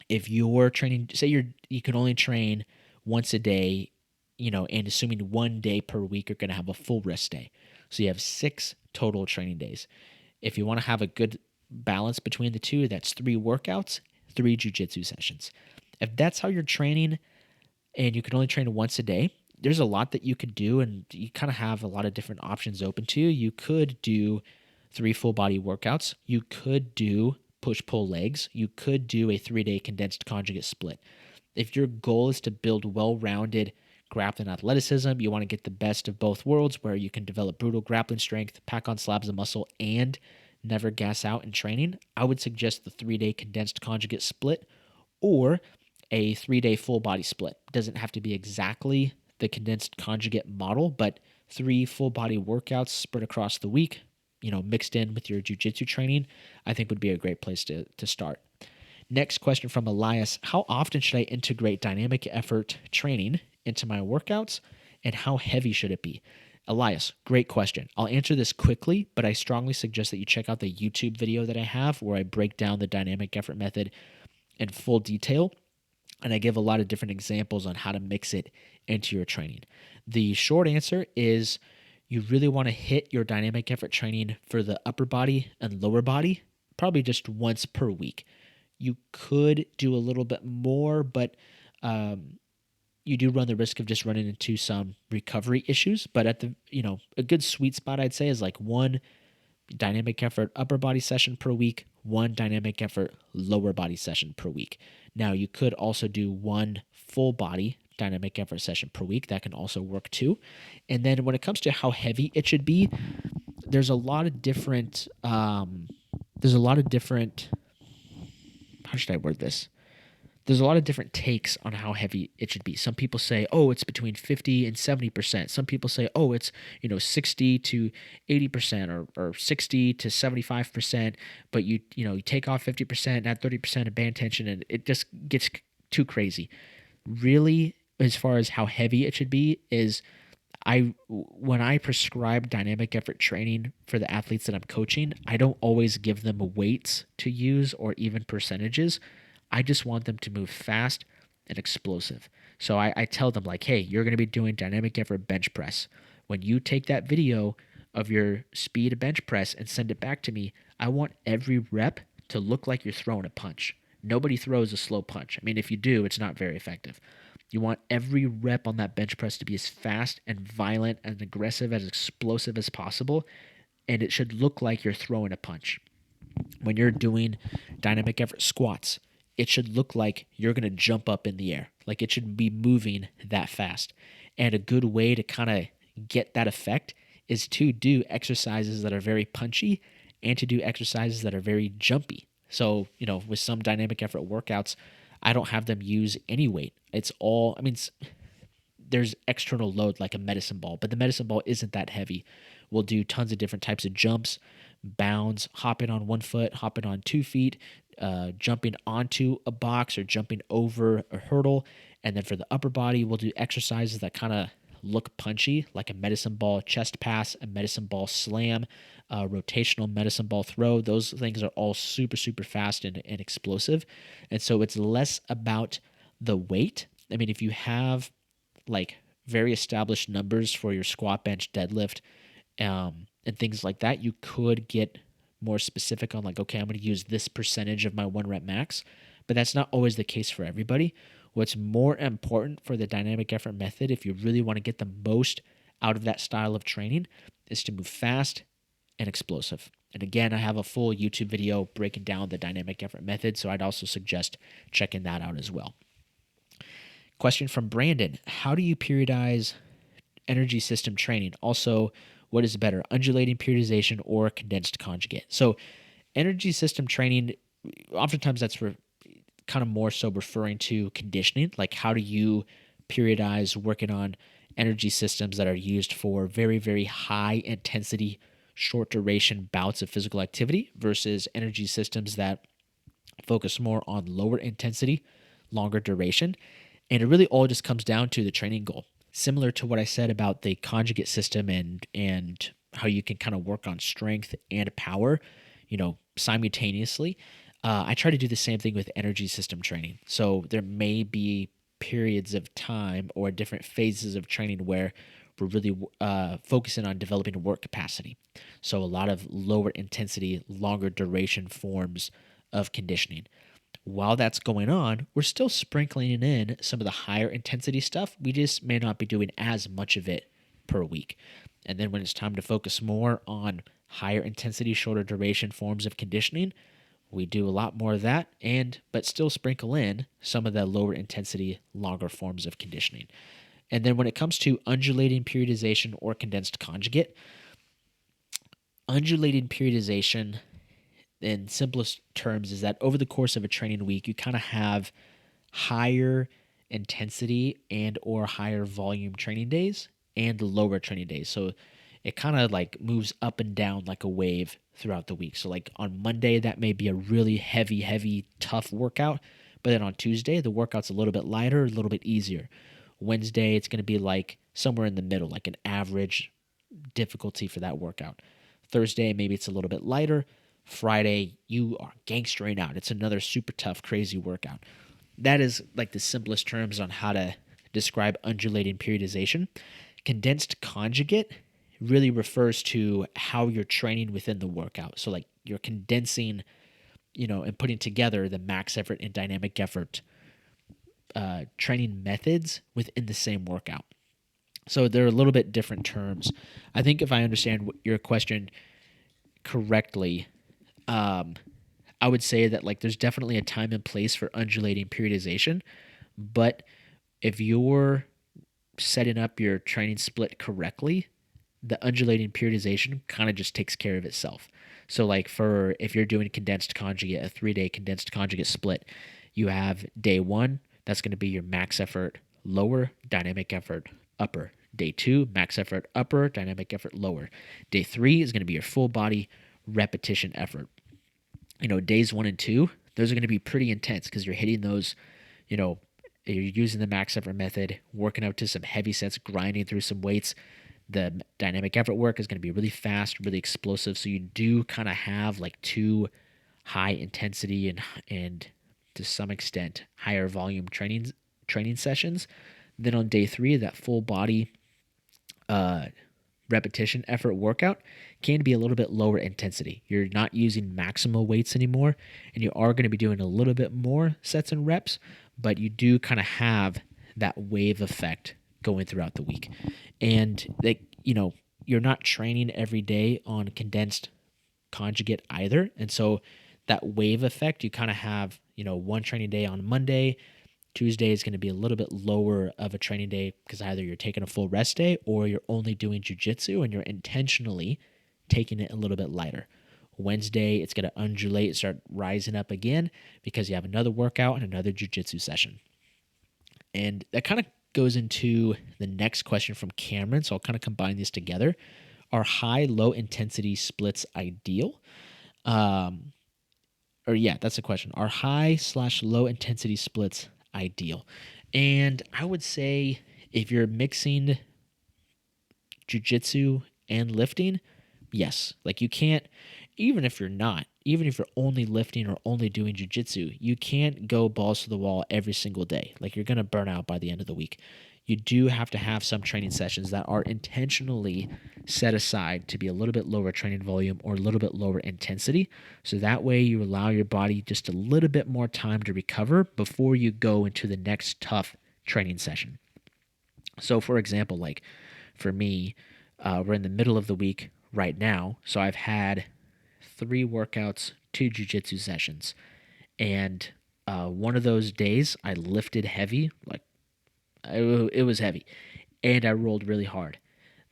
if you're training, say you can only train once a day, and assuming 1 day per week, you're going to have a full rest day. So you have 6 total training days. If you want to have a good balance between the two, that's 3 workouts, 3 jiu-jitsu sessions. If that's how you're training and you can only train once a day, there's a lot that you could do, and you kind of have a lot of different options open to you. You could do 3 full body workouts. You could do push-pull legs. You could do a 3-day condensed conjugate split. If your goal is to build well-rounded grappling athleticism, you want to get the best of both worlds where you can develop brutal grappling strength, pack on slabs of muscle, and never gas out in training, I would suggest the 3-day condensed conjugate split or a 3-day full body split. It doesn't have to be exactly the condensed conjugate model, but 3 full body workouts spread across the week, mixed in with your jiu-jitsu training, I think would be a great place to start. Next question from Elias: how often should I integrate dynamic effort training into my workouts, and how heavy should it be? Elias, great question. I'll answer this quickly, but I strongly suggest that you check out the YouTube video that I have where I break down the dynamic effort method in full detail, and I give a lot of different examples on how to mix it into your training. The short answer is you really want to hit your dynamic effort training for the upper body and lower body probably just once per week. You could do a little bit more, but you do run the risk of just running into some recovery issues. But at a good sweet spot, I'd say, is like one dynamic effort upper body session per week, one dynamic effort lower body session per week. Now, you could also do one full body dynamic effort session per week. That can also work too. And then when it comes to how heavy it should be, there's a lot of different how should I word this? There's a lot of different takes on how heavy it should be. Some people say, oh, it's between 50 and 70%. Some people say, oh, it's 60 to 80% or 60 to 75%. But you take off 50%, add 30% of band tension, and it just gets too crazy. Really, as far as how heavy it should be, is when I prescribe dynamic effort training for the athletes that I'm coaching, I don't always give them weights to use or even percentages. I just want them to move fast and explosive. So I tell them, like, hey, you're going to be doing dynamic effort bench press. When you take that video of your speed bench press and send it back to me, I want every rep to look like you're throwing a punch. Nobody throws a slow punch. I mean, if you do, it's not very effective. You want every rep on that bench press to be as fast and violent and aggressive, as explosive as possible, and it should look like you're throwing a punch. When you're doing dynamic effort squats, it should look like you're going to jump up in the air. Like, it should be moving that fast. And a good way to kind of get that effect is to do exercises that are very punchy and to do exercises that are very jumpy. So, with some dynamic effort workouts, I don't have them use any weight. It's all, there's external load like a medicine ball, but the medicine ball isn't that heavy. We'll do tons of different types of jumps, bounds, hopping on 1 foot, hopping on 2 feet, jumping onto a box or jumping over a hurdle. And then for the upper body, we'll do exercises that kind of look punchy, like a medicine ball chest pass, a medicine ball slam, rotational medicine ball throw. Those things are all super, super fast and explosive. And so it's less about the weight. I mean, if you have like very established numbers for your squat, bench, deadlift, and things like that, you could get more specific on like, okay, I'm going to use this percentage of my 1 rep max, but that's not always the case for everybody. What's more important for the dynamic effort method, if you really want to get the most out of that style of training, is to move fast and explosive. And again, I have a full YouTube video breaking down the dynamic effort method, so I'd also suggest checking that out as well. Question from Brandon: how do you periodize energy system training? Also, what is better, undulating periodization or condensed conjugate? So energy system training, oftentimes that's kind of more so referring to conditioning, like how do you periodize working on energy systems that are used for very, very high intensity, short duration bouts of physical activity versus energy systems that focus more on lower intensity, longer duration. And it really all just comes down to the training goal. Similar to what I said about the conjugate system and how you can kind of work on strength and power, simultaneously. I try to do the same thing with energy system training. So there may be periods of time or different phases of training where we're really focusing on developing work capacity. So a lot of lower intensity, longer duration forms of conditioning. While that's going on, we're still sprinkling in some of the higher intensity stuff. We just may not be doing as much of it per week. And then when it's time to focus more on higher intensity, shorter duration forms of conditioning, we do a lot more of that, but still sprinkle in some of the lower intensity, longer forms of conditioning. And then when it comes to undulating periodization or condensed conjugate, undulating periodization, in simplest terms, is that over the course of a training week, you kind of have higher intensity and or higher volume training days and lower training days. So it kind of like moves up and down like a wave throughout the week. So like on Monday, that may be a really heavy, tough workout. But then on Tuesday, the workout's a little bit lighter, a little bit easier. Wednesday, it's going to be like somewhere in the middle, like an average difficulty for that workout. Thursday, maybe it's a little bit lighter. Friday, you are gangstering out. It's another super tough, crazy workout. That is like the simplest terms on how to describe undulating periodization. Condensed conjugate really refers to how you're training within the workout. So like you're condensing, and putting together the max effort and dynamic effort training methods within the same workout. So they're a little bit different terms. I think if I understand your question correctly, I would say that like there's definitely a time and place for undulating periodization, but if you're setting up your training split correctly, the undulating periodization kind of just takes care of itself. So like for if you're doing condensed conjugate, a 3-day condensed conjugate split, you have day 1, that's going to be your max effort lower, dynamic effort upper. Day 2, max effort upper, dynamic effort lower. Day 3 is going to be your full body repetition effort. Days 1 and 2, those are going to be pretty intense because you're hitting those, you're using the max effort method, working out to some heavy sets, grinding through some weights. The dynamic effort work is going to be really fast, really explosive. So you do kind of have like 2 high intensity and to some extent higher volume training sessions. Then on day 3, that full body repetition effort workout can be a little bit lower intensity. You're not using maximal weights anymore, and you are going to be doing a little bit more sets and reps, but you do kind of have that wave effect going throughout the week. And you're not training every day on condensed conjugate either. And so that wave effect, you kind of have, one training day on Monday. Tuesday is going to be a little bit lower of a training day because either you're taking a full rest day or you're only doing jiu-jitsu and you're intentionally taking it a little bit lighter. Wednesday, it's going to undulate, start rising up again because you have another workout and another jiu-jitsu session. And that kind of goes into the next question from Cameron, so I'll kind of combine these together. Are high-low intensity splits ideal? That's the question. Are high/low intensity splits ideal? And I would say if you're mixing jiu-jitsu and lifting, yes. Like you can't, even if you're only lifting or only doing jiu-jitsu, you can't go balls to the wall every single day. Like you're going to burn out by the end of the week. You do have to have some training sessions that are intentionally set aside to be a little bit lower training volume or a little bit lower intensity. So that way you allow your body just a little bit more time to recover before you go into the next tough training session. So for example, like for me, we're in the middle of the week right now. So I've had 3 workouts, 2 jiu-jitsu sessions. And one of those days I lifted heavy, like it was heavy, and I rolled really hard.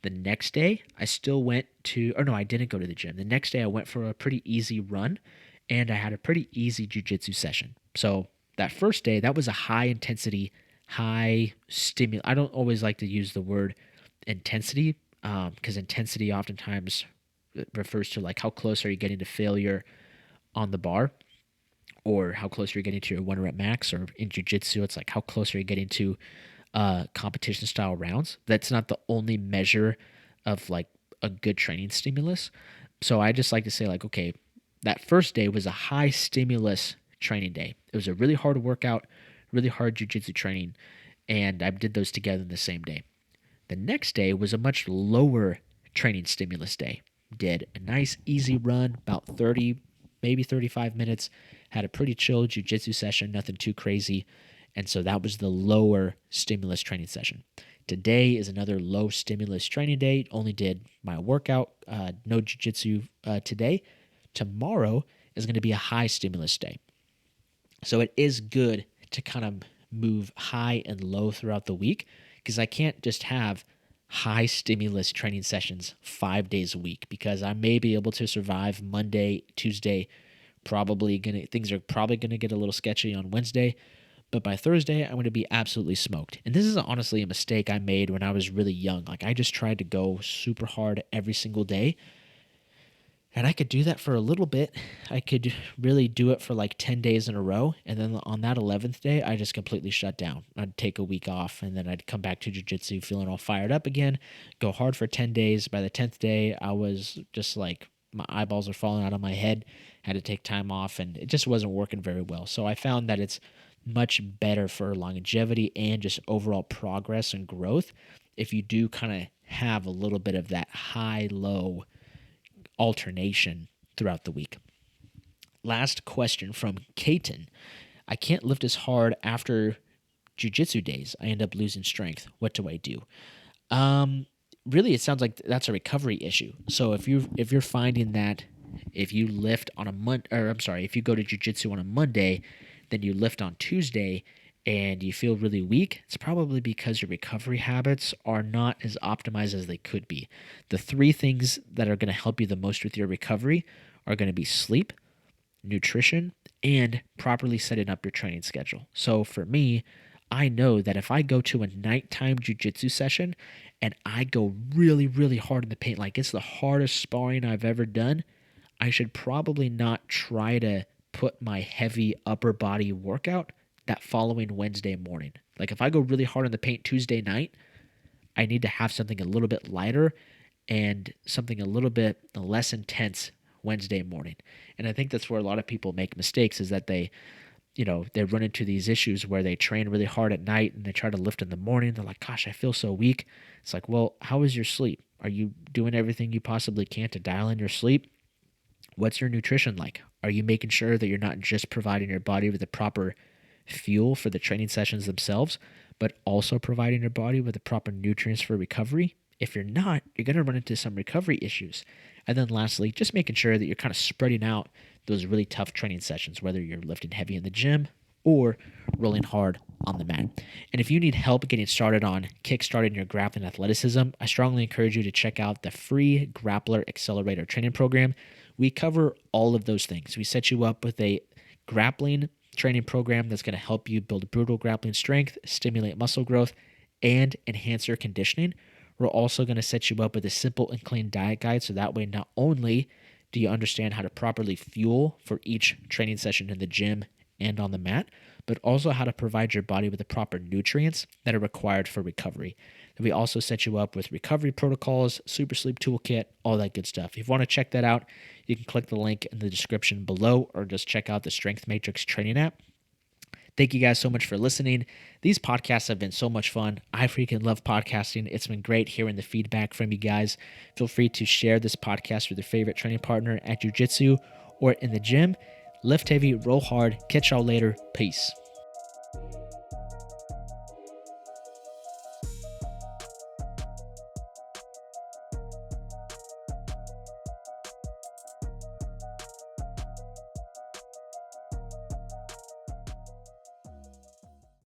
The next day, I didn't go to the gym. The next day, I went for a pretty easy run, and I had a pretty easy jiu-jitsu session. So that first day, that was a high intensity, high stimulus. I don't always like to use the word intensity because intensity oftentimes refers to like how close are you getting to failure on the bar, or how close are you getting to your 1 rep max, or in jiu-jitsu, it's like how close are you getting to competition style rounds. That's not the only measure of like a good training stimulus. So I just like to say like, okay, that first day was a high stimulus training day. It was a really hard workout, really hard jiu-jitsu training, and I did those together in the same day. The next day was a much lower training stimulus day. Did a nice easy run, about 30, maybe 35 minutes, had a pretty chill jiu-jitsu session, nothing too crazy. And so that was the lower stimulus training session. Today is another low stimulus training day. Only did my workout, no jiu-jitsu today. Tomorrow is going to be a high stimulus day. So it is good to kind of move high and low throughout the week because I can't just have high stimulus training sessions 5 days a week because I may be able to survive Monday, Tuesday. Things are probably gonna get a little sketchy on Wednesday. but by Thursday, I'm going to be absolutely smoked. And this is honestly a mistake I made when I was really young. Like, I just tried to go super hard every single day. And I could do that for a little bit. I could really do it for like 10 days in a row. And then on that 11th day, I just completely shut down. I'd take a week off, and then I'd come back to jiu-jitsu feeling all fired up again, go hard for 10 days. By the 10th day, I was just like, my eyeballs are falling out of my head, had to take time off, and it just wasn't working very well. So I found that it's much better for longevity and just overall progress and growth if you do kind of have a little bit of that high-low alternation throughout the week. Last question from Kaiten. I can't lift as hard after jiu-jitsu days. I end up losing strength. What do I do? Really, it sounds like that's a recovery issue. So if you're finding that if you lift on if you go to jiu-jitsu on a Monday, then you lift on Tuesday and you feel really weak, it's probably because your recovery habits are not as optimized as they could be. The 3 things that are going to help you the most with your recovery are going to be sleep, nutrition, and properly setting up your training schedule. So for me, I know that if I go to a nighttime jiu-jitsu session and I go really, really hard in the paint, like it's the hardest sparring I've ever done, I should probably not try to put my heavy upper body workout that following Wednesday morning. Like if I go really hard in the paint Tuesday night, I need to have something a little bit lighter and something a little bit less intense Wednesday morning. And I think that's where a lot of people make mistakes, is that they run into these issues where they train really hard at night and they try to lift in the morning. They're like, gosh, I feel so weak. It's like, well, how is your sleep? Are you doing everything you possibly can to dial in your sleep? What's your nutrition like? Are you making sure that you're not just providing your body with the proper fuel for the training sessions themselves, but also providing your body with the proper nutrients for recovery? If you're not, you're going to run into some recovery issues. And then lastly, just making sure that you're kind of spreading out those really tough training sessions, whether you're lifting heavy in the gym or rolling hard on the mat. And if you need help getting started on kickstarting your grappling athleticism, I strongly encourage you to check out the free Grappler Accelerator training program. We cover all of those things. We set you up with a grappling training program that's going to help you build brutal grappling strength, stimulate muscle growth, and enhance your conditioning. We're also going to set you up with a simple and clean diet guide, so that way not only do you understand how to properly fuel for each training session in the gym and on the mat, but also how to provide your body with the proper nutrients that are required for recovery. And we also set you up with recovery protocols, super sleep toolkit, all that good stuff. If you want to check that out, you can click the link in the description below or just check out the Strength Matrix training app. Thank you guys so much for listening. These podcasts have been so much fun. I freaking love podcasting. It's been great hearing the feedback from you guys. Feel free to share this podcast with your favorite training partner at jiu-jitsu or in the gym. Lift heavy, roll hard. Catch y'all later. Peace.